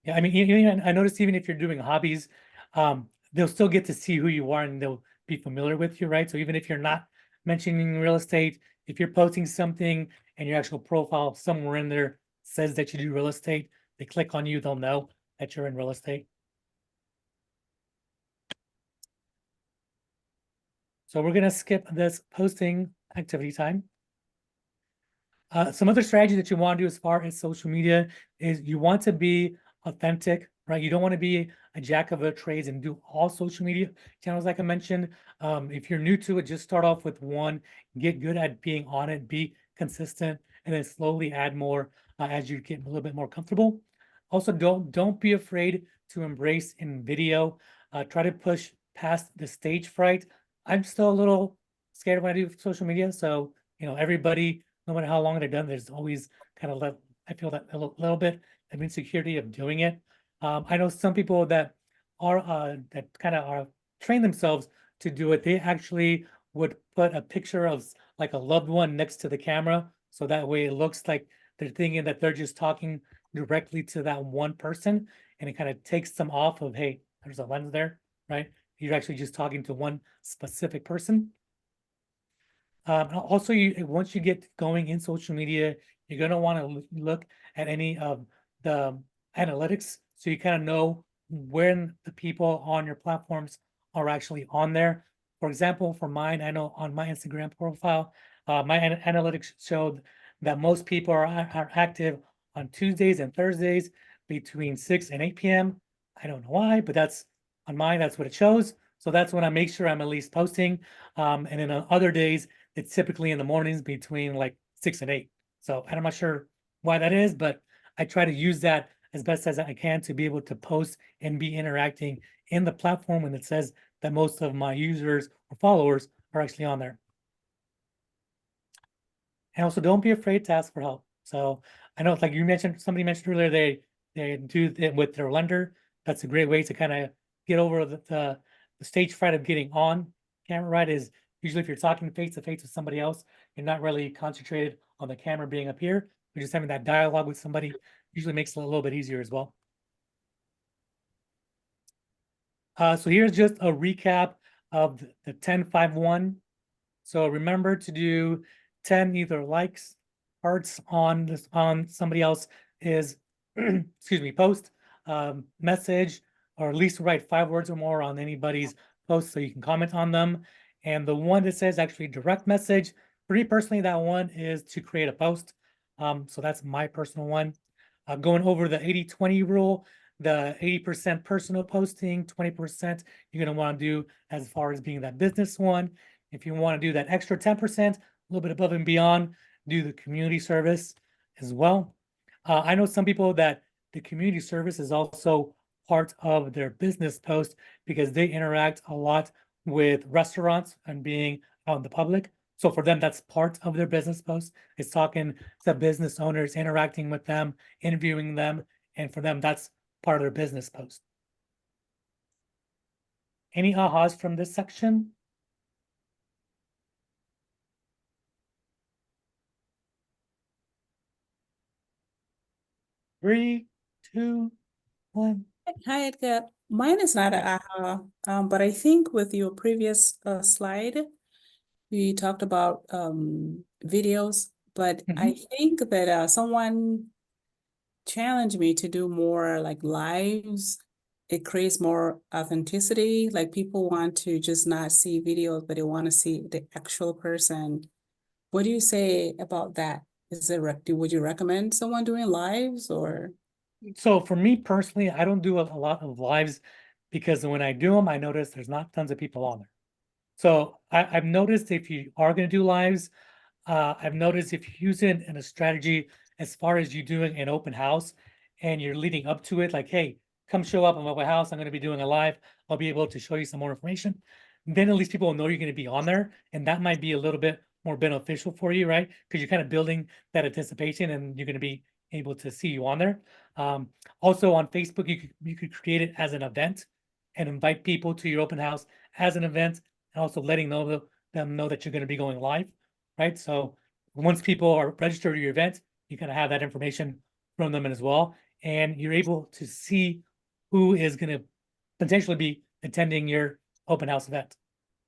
Yeah, I mean, I noticed even if you're doing hobbies, they'll still get to see who you are and they'll be familiar with you, right? So even if you're not mentioning real estate, if you're posting something and your actual profile somewhere in there says that you do real estate, they click on you, they'll know that you're in real estate. So we're gonna skip this posting activity time. Some other strategy that you want to do as far as social media is you want to be authentic, right? You don't want to be a jack of all trades and do all social media channels like I mentioned. If you're new to it, just start off with one, get good at being on it, be consistent, and then slowly add more as you get a little bit more comfortable. Also, don't be afraid to embrace in video. Try to push past the stage fright. I'm still a little scared when I do social media, so everybody, no matter how long they've done, there's always kind of I feel that a little bit of insecurity of doing it. I know some people that are that kind of are train themselves to do it. They actually would put a picture of like a loved one next to the camera, so that way it looks like they're thinking that they're just talking directly to that one person, and it kind of takes them off of, hey, there's a lens there, right? You're actually just talking to one specific person. Also, once you get going in social media, you're going to want to look at any of the analytics, so you kind of know when the people on your platforms are actually on there. For example, for mine, I know on my Instagram profile, my analytics showed that most people are active on Tuesdays and Thursdays between 6 and 8 p.m. I don't know why, but that's on mine, that's what it shows. So that's when I make sure I'm at least posting. And then on other days, it's typically in the mornings between like 6 and 8. So I'm not sure why that is, but I try to use that as best as I can to be able to post and be interacting in the platform when it says that most of my users or followers are actually on there. And also, don't be afraid to ask for help. So I know, like somebody mentioned earlier, they do it with their lender. That's a great way to kind of get over the stage fright of getting on camera, right? Is usually if you're talking face to face with somebody else, you're not really concentrated on the camera being up here. You're just having that dialogue with somebody usually makes it a little bit easier as well. So here's just a recap of the 10-5-1. So remember to do 10 either likes, hearts on somebody else is excuse me, post, message, or at least write 5 words or more on anybody's post so you can comment on them. And the one that says actually direct message, for me personally, that one is to create a post. So that's my personal one. Going over the 80-20 rule, the 80% personal posting, 20% you're going to want to do as far as being that business one. If you want to do that extra 10%, a little bit above and beyond, do the community service as well. I know some people that the community service is also part of their business post because they interact a lot with restaurants and being out in the public. So for them, that's part of their business post. It's talking to business owners, interacting with them, interviewing them, and for them, that's part of their business post. Any ahas from this section? Three, two, one. Hi, Edgar. Mine is not an aha, but I think with your previous slide, you talked about videos, but I think that someone challenged me to do more like lives. It creates more authenticity. Like people want to just not see videos, but they want to see the actual person. What do you say about that? Would you recommend someone doing lives or? So for me personally, I don't do a lot of lives because when I do them, I notice there's not tons of people on there. So I've noticed if you are going to do lives, I've noticed if you use it in a strategy as far as you doing an open house and you're leading up to it, like, hey, come show up at my open house. I'm going to be doing a live. I'll be able to show you some more information. Then at least people will know you're going to be on there. And that might be a little bit more beneficial for you, right? Because you're kind of building that anticipation and you're going to be able to see you on there. Also on Facebook, you could create it as an event and invite people to your open house as an event and also letting them know that you're going to be going live, right? So once people are registered to your event, you kind of have that information from them as well. And you're able to see who is going to potentially be attending your open house event,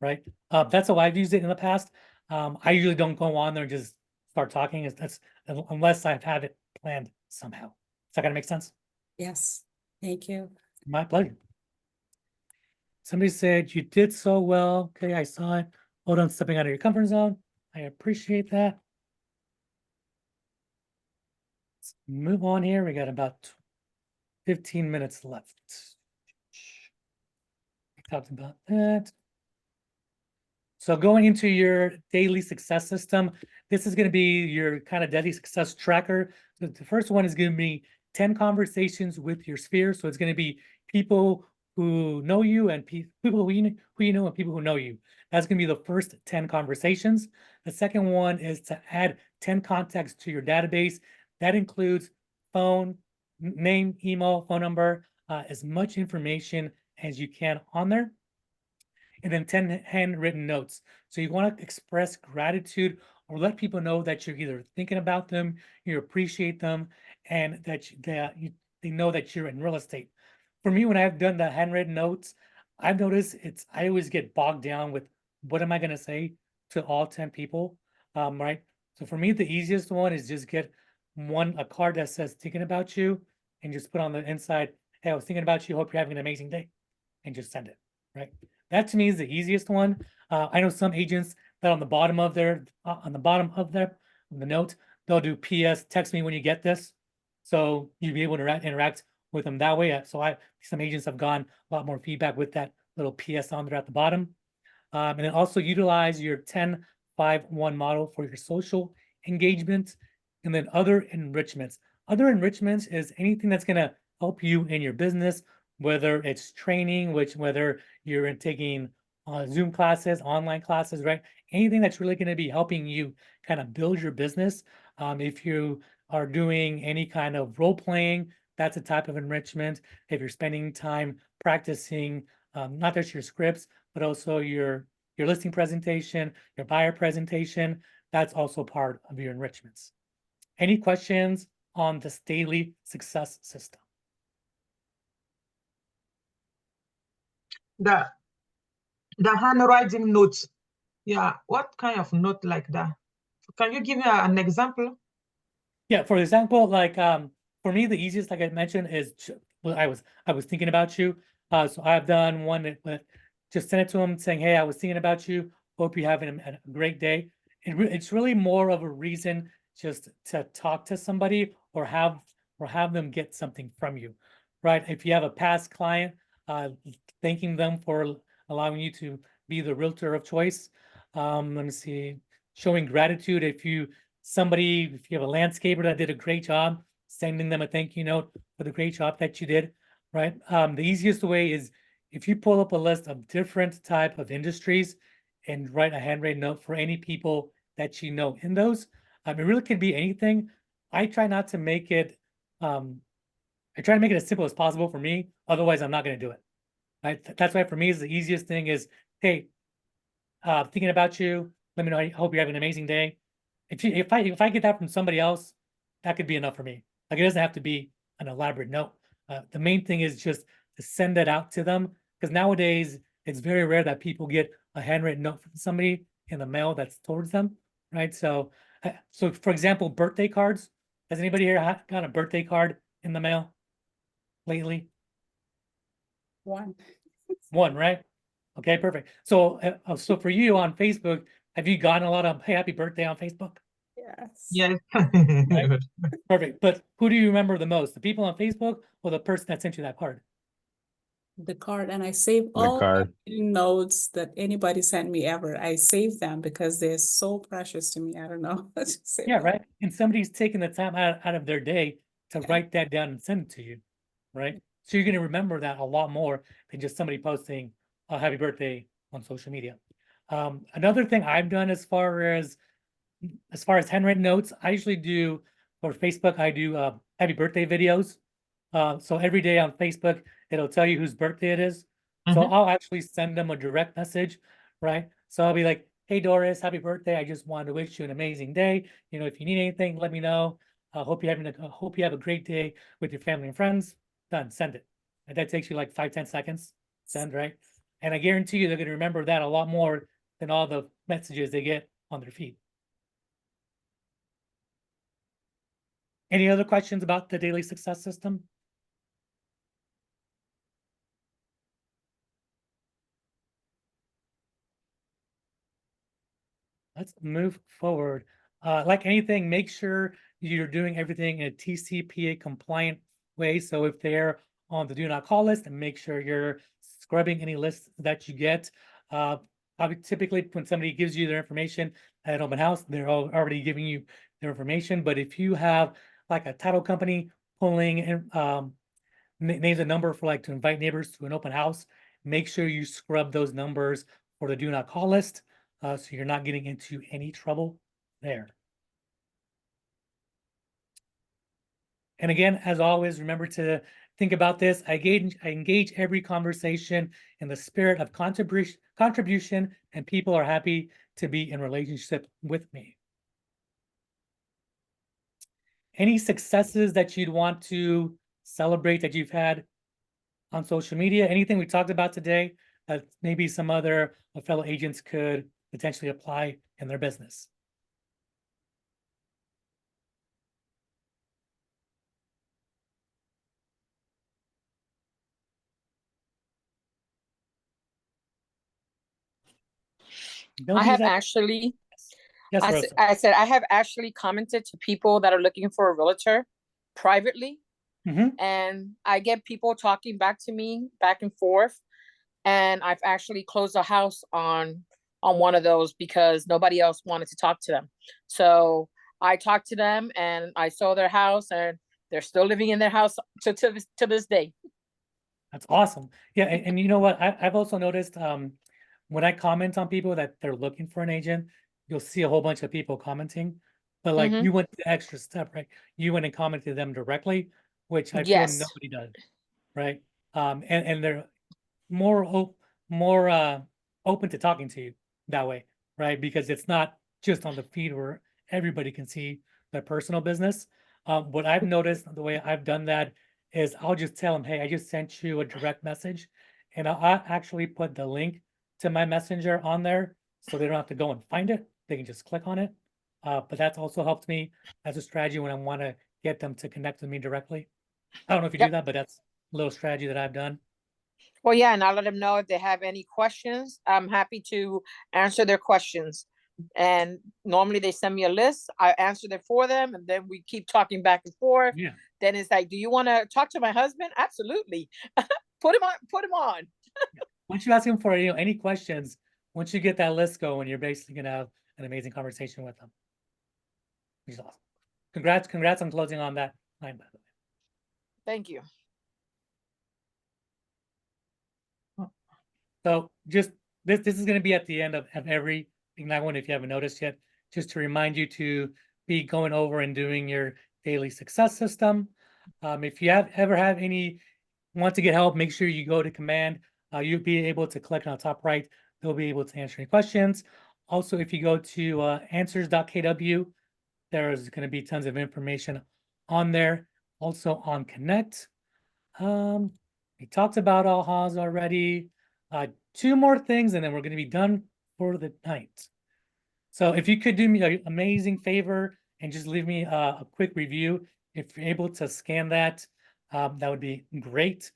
right? That's how I've used it in the past. I usually don't go on there and just start talking. That's unless I've had it planned somehow. Is that gonna make sense? Yes, thank you. My pleasure. Somebody said you did so well. Okay, I saw it. Hold on, stepping out of your comfort zone. I appreciate that. Let's move on here. We got about 15 minutes left. We talked about that. So going into your daily success system, this is going to be your kind of daily success tracker. So the first one is going to be 10 conversations with your sphere. So it's going to be people who know you and people who you know and people who know you. That's going to be the first 10 conversations. The second one is to add 10 contacts to your database. That includes phone, name, email, phone number, as much information as you can on there. And then 10 handwritten notes. So you want to express gratitude or let people know that you're either thinking about them, you appreciate them, and that they know that you're in real estate. For me, when I've done the handwritten notes, I've noticed I always get bogged down with what am I going to say to all 10 people, right? So for me, the easiest one is just get a card that says thinking about you and just put on the inside, hey, I was thinking about you, hope you're having an amazing day, and just send it, right? That to me is the easiest one. I know some agents that on the bottom of the note, they'll do PS, text me when you get this. So you'll be able to interact with them that way. So some agents have gone a lot more feedback with that little PS on there at the bottom. And then also utilize your 10-5-1 model for your social engagement. And then other enrichments. Other enrichments is anything that's going to help you in your business, whether it's training, whether you're taking Zoom classes, online classes, right? Anything that's really going to be helping you kind of build your business. If you are doing any kind of role playing, that's a type of enrichment. If you're spending time practicing, not just your scripts, but also your listing presentation, your buyer presentation, that's also part of your enrichments. Any questions on this daily success system? The handwriting notes. Yeah, what kind of note like that? Can you give me an example? Yeah, for example, like for me, the easiest, like I mentioned, is I was thinking about you. So I've done one with just send it to them saying, hey, I was thinking about you. Hope you're having a great day. It's really more of a reason just to talk to somebody or have them get something from you, right? If you have a past client, thanking them for allowing you to be the realtor of choice. Let me see, showing gratitude. If you have a landscaper that did a great job, sending them a thank you note for the great job that you did, right? The easiest way is if you pull up a list of different type of industries and write a handwritten note for any people that you know in those. It really can be anything. I try not to make it, I try to make it as simple as possible for me. Otherwise, I'm not going to do it. Right? That's why for me, is the easiest thing is, hey, thinking about you. Let me know. I hope you have an amazing day. If I get that from somebody else, that could be enough for me. Like, it doesn't have to be an elaborate note. The main thing is just to send it out to them, because nowadays it's very rare that people get a handwritten note from somebody in the mail that's towards them, right? So for example, birthday cards. Has anybody here got a birthday card in the mail lately? One. One, right? Okay, perfect. So so for you on Facebook, have you gotten a lot of hey, happy birthday on Facebook? Yes. Yes. Right? Perfect. But who do you remember the most? The people on Facebook or the person that sent you that card? The card, and I save The all card. notes that anybody sent me ever. I save them because they're so precious to me. I don't know. I just save Yeah, them. right. And somebody's taking the time out of their day to write that down and send it to you, right? So you're going to remember that a lot more than just somebody posting a happy birthday on social media. Another thing I've done as far as handwritten notes, I usually do for Facebook, I do happy birthday videos. So every day on Facebook, it'll tell you whose birthday it is. So I'll actually send them a direct message, right? So I'll be like, hey, Doris, happy birthday. I just wanted to wish you an amazing day. You know, if you need anything, let me know. I hope you have a great day with your family and friends. Done, send it. And that takes you like 5-10 seconds, send, right? And I guarantee you they're going to remember that a lot more than all the messages they get on their feed. Any other questions about the daily success system? Let's move forward. Like anything, make sure you're doing everything in a TCPA compliant way. So if they're on the do not call list, and make sure you're scrubbing any lists that you get. Typically, when somebody gives you their information at open house, they're already giving you their information. But if you have like a title company pulling in, names a number for like to invite neighbors to an open house, make sure you scrub those numbers for the do not call list. So you're not getting into any trouble there. And again, as always, remember to think about this. I engage every conversation in the spirit of contribution, and people are happy to be in relationship with me. Any successes that you'd want to celebrate that you've had on social media? Anything we talked about today that maybe some other fellow agents could potentially apply in their business? I have actually, Yes, I, Rosa. I said, I have actually commented to people that are looking for a realtor privately. And I get people talking back to me back and forth. And I've actually closed a house on one of those because nobody else wanted to talk to them. So I talked to them and I saw their house and they're still living in their house to this day. That's awesome. Yeah, and you know what? I've also noticed when I comment on people that they're looking for an agent, you'll see a whole bunch of people commenting. But like you went the extra step, right? You went and commented to them directly, which I feel nobody does, right? And they're more open to talking to you that way, right? Because it's not just on the feed where everybody can see their personal business. What I've noticed, the way I've done that is I'll just tell them, hey, I just sent you a direct message, and I'll actually put the link to my messenger on there so they don't have to go and find it. They can just click on it. But that's also helped me as a strategy when I want to get them to connect with me directly. I don't know if you do that, but that's a little strategy that I've done. Well, yeah, and I'll let them know if they have any questions. I'm happy to answer their questions. And normally they send me a list. I answer it for them, and then we keep talking back and forth. Yeah. Then it's like, do you want to talk to my husband? Absolutely. Put him on. Once you ask him for any questions, once you get that list going, you're basically gonna have an amazing conversation with them. Which is awesome. Congrats on closing on that Fine, by the Thank you. way. So just this is going to be at the end of every Ignite one, if you haven't noticed yet, just to remind you to be going over and doing your daily success system. If you ever have want to get help, make sure you go to command. You'll be able to click on the top right. They'll be able to answer any questions. Also, if you go to answers.kw, there's going to be tons of information on there. Also on Connect. We talked about AHAs already. 2 more things, and then we're going to be done for the night. So if you could do me an amazing favor and just leave me a quick review, if you're able to scan that, that would be great.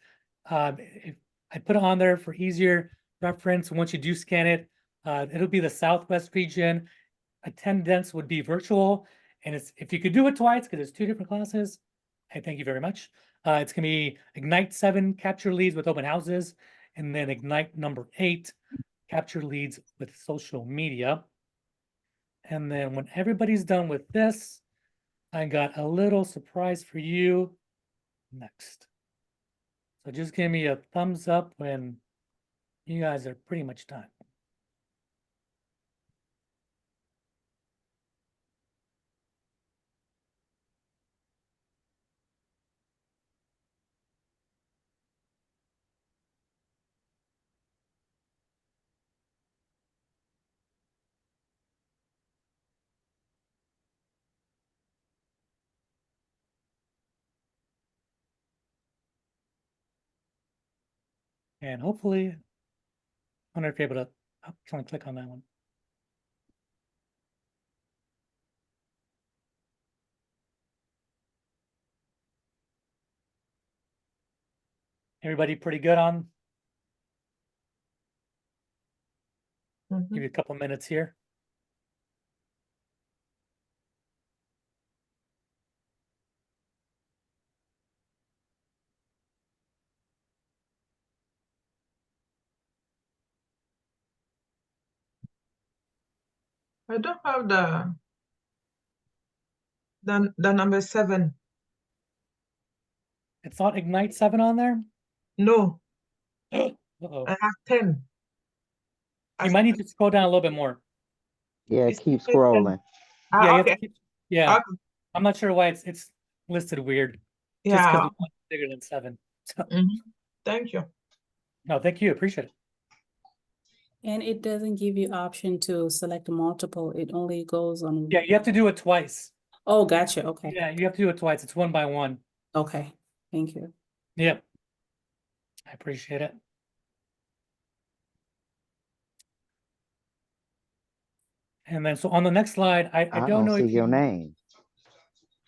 If I put it on there for easier reference, once you do scan it, it'll be the Southwest region. Attendance would be virtual, and if you could do it twice, because it's 2 different classes, I thank you very much. It's going to be Ignite 7, capture leads with open houses, and then Ignite number 8, capture leads with social media. And then when everybody's done with this, I got a little surprise for you next. So just give me a thumbs up when you guys are pretty much done. And hopefully, I wonder if you're able to try and click on that one. Everybody pretty good on? Give you a couple minutes here. I don't have the number 7. It's not Ignite 7 on there? No, Uh-oh. I have 10. You might need to scroll down a little bit more. Yeah, keep scrolling. Yeah, you have okay. to keep, yeah. Okay. I'm not sure why it's listed weird. Just because Yeah. we want bigger than 7. So, Thank you. no, thank you. Appreciate it. And it doesn't give you option to select multiple. It only goes on. Yeah, you have to do it twice. Oh, gotcha. Okay. Yeah, you have to do it twice. It's 1 by 1. Okay. Thank you. Yep. I appreciate it. And then, so on the next slide, I I don't know see if your name.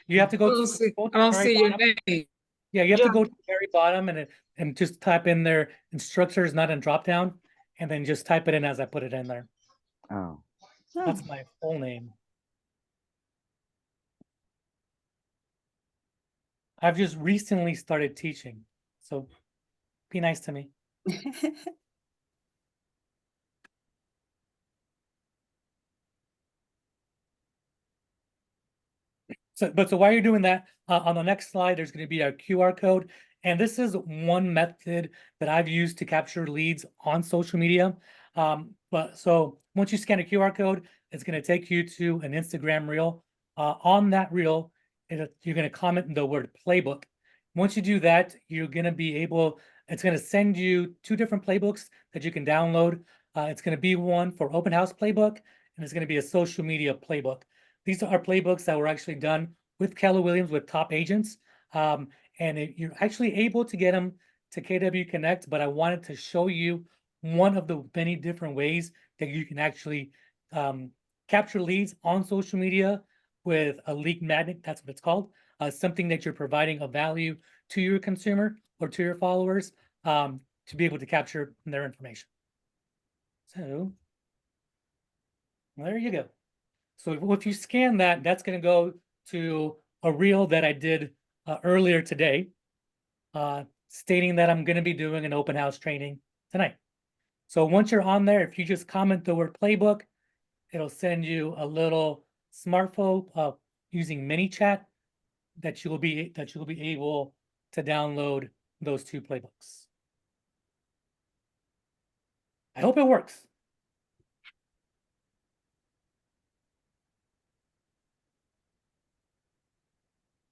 you have to go to go to I don't the very see your bottom. name. Yeah, you have to go to the very bottom and just type in their instructors, not in drop down, and then just type it in as I put it in there. Oh. That's my full name. I've just recently started teaching, so be nice to me. So while you're doing that, on the next slide, there's going to be a QR code. And this is one method that I've used to capture leads on social media. But so once you scan a QR code, it's going to take you to an Instagram reel. On that reel, you're going to comment the word playbook. Once you do that, you're going to be able, it's going to send you 2 different playbooks that you can download. It's going to be one for open house playbook, and it's going to be a social media playbook. These are playbooks that were actually done with Keller Williams with top agents. And you're actually able to get them to KW Connect, but I wanted to show you one of the many different ways that you can actually capture leads on social media with a lead magnet. That's what it's called. Something that you're providing a value to your consumer or to your followers to be able to capture their information. So there you go. So if you scan that, that's going to go to a reel that I did earlier today, stating that I'm going to be doing an open house training tonight. So once you're on there, if you just comment the word playbook, it'll send you a little smartphone using ManyChat that you will be able to download those 2 playbooks. I hope it works.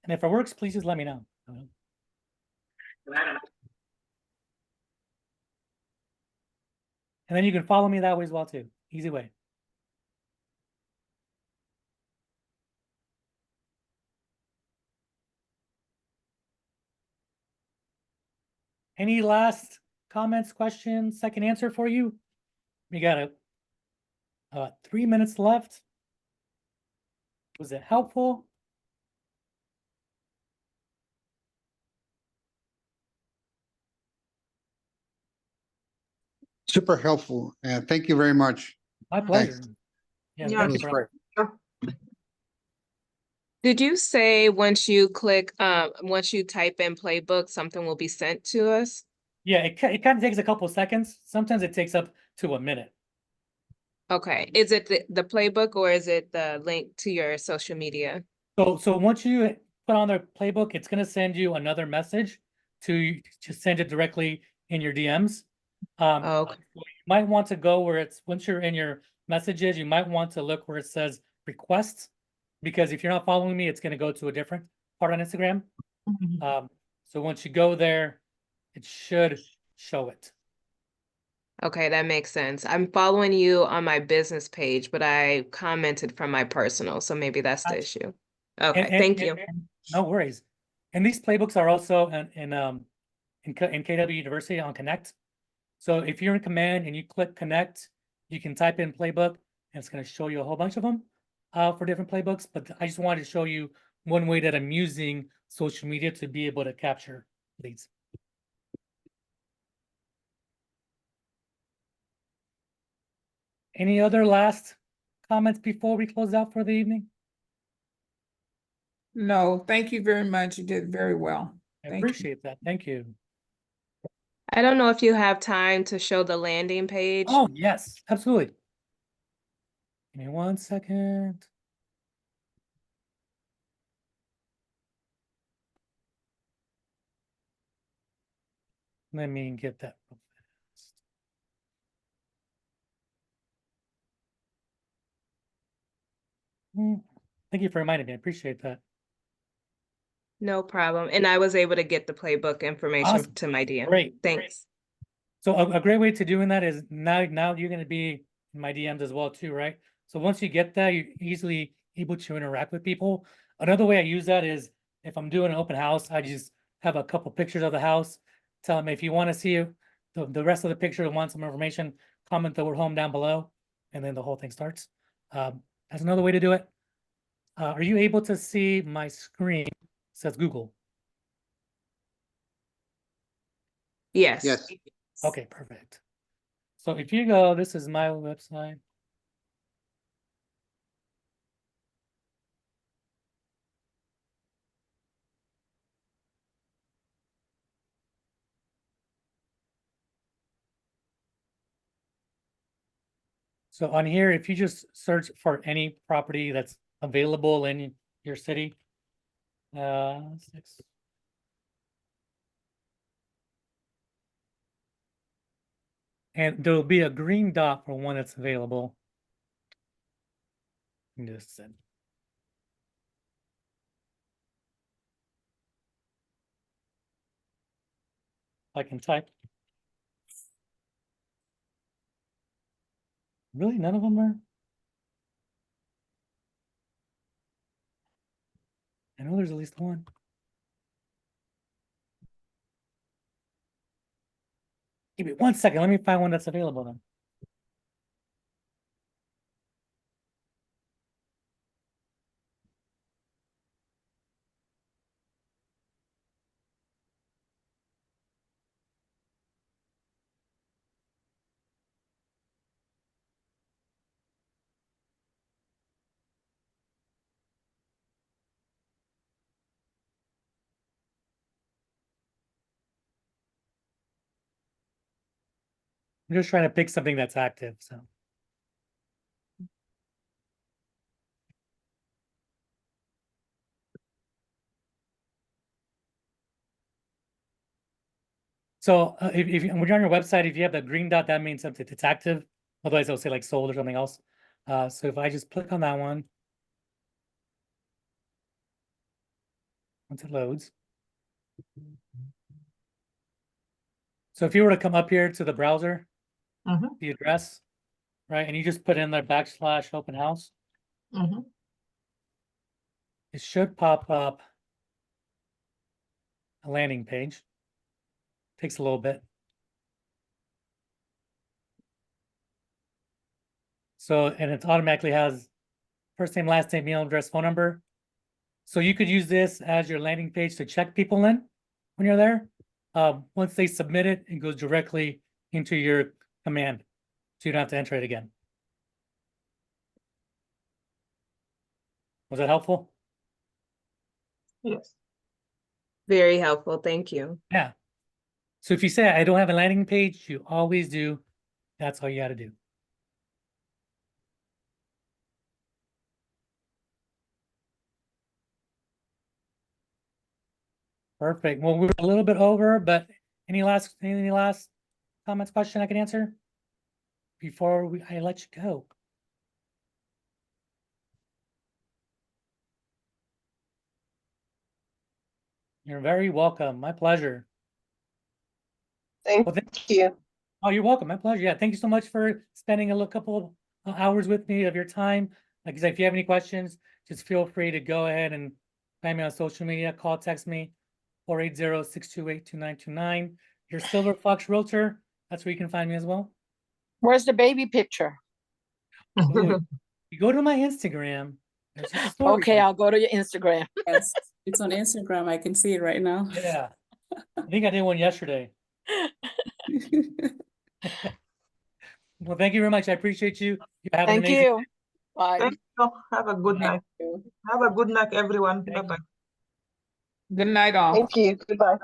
And if it works, please just let me know. And then you can follow me that way as well too. Easy way. Any last comments, questions, second answer for you? We got 3 minutes left. Was it helpful? Super helpful. Thank you very much. My pleasure. Thanks. Yeah, Yeah. thank That you was for- great. Did you say once you click, once you type in playbook, something will be sent to us? Yeah, it kind of takes a couple seconds. Sometimes it takes up to a minute. Okay, is it the playbook or is it the link to your social media? So once you put on their playbook, it's going to send you another message to just send it directly in your DMs. Okay. You might want to go where it's, once you're in your messages, you might want to look where it says requests, because if you're not following me, it's going to go to a different part on Instagram. So once you go there, it should show it. Okay, that makes sense. I'm following you on my business page, but I commented from my personal, so maybe that's the issue. Okay, thank you. No worries. And these playbooks are also in KW University on Connect. So if you're in Command and you click Connect, you can type in playbook and it's going to show you a whole bunch of them for different playbooks. But I just wanted to show you one way that I'm using social media to be able to capture leads. Any other last comments before we close out for the evening? No, thank you very much. You did very well. I Thank you. appreciate that. Thank you. I don't know if you have time to show the landing page. Oh, yes, absolutely. Give me 1 second. Let me get that real fast. Thank you for reminding me. I appreciate that. No problem. And I was able to get the playbook information Awesome. to my DM. Great. Thanks. So a great way to doing that is now you're going to be in my DMs as well too, right? So once you get that, you're easily able to interact with people. Another way I use that is if I'm doing an open house, I just have a couple pictures of the house. Tell them if you want to see the rest of the picture and want some information, comment the word home down below, and then the whole thing starts. That's another way to do it. Are you able to see my screen? It says Google. Yes. Yes. Okay, perfect. So if you go, this is my website. So on here, if you just search for any property that's available in your city, and there'll be a green dot for one that's available. Just send. I can type. Really, none of them are? I know there's at least one. Give me 1 second. Let me find one that's available then. I'm just trying to pick something that's active, so. So if when you're on your website, if you have that green dot, that means that it's active. Otherwise, it'll say like sold or something else. So if I just click on that one, once it loads. So if you were to come up here to the browser, the address, right, and you just put in there / open house, it should pop up a landing page. Takes a little bit. So, and it automatically has first name, last name, email address, phone number. So you could use this as your landing page to check people in when you're there. Once they submit it, it goes directly into your command. So you don't have to enter it again. Was that helpful? Yes. Very helpful. Thank you. Yeah. So if you say, I don't have a landing page, you always do. That's all you got to do. Perfect. Well, we're a little bit over, but any last comments, question I can answer before I let you go? You're very welcome. My pleasure. Thank you. Oh, you're welcome. My pleasure. Yeah, thank you so much for spending a little couple of hours with me of your time. Like I said, if you have any questions, just feel free to go ahead and find me on social media. Call, text me, 480-628-2929. Your Silver Fox Realtor. That's where you can find me as well. Where's the baby picture? Ooh, you go to my Instagram. There's a story Okay, there. I'll go to your Instagram. Yes, it's on Instagram. I can see it right now. Yeah. I think I did one yesterday. Well, thank you very much. I appreciate you. You have an Thank amazing you. day. Bye. Thank you. Have a good night. Have a good night, everyone. Thank Bye-bye. Good night, all. Thank you. Goodbye.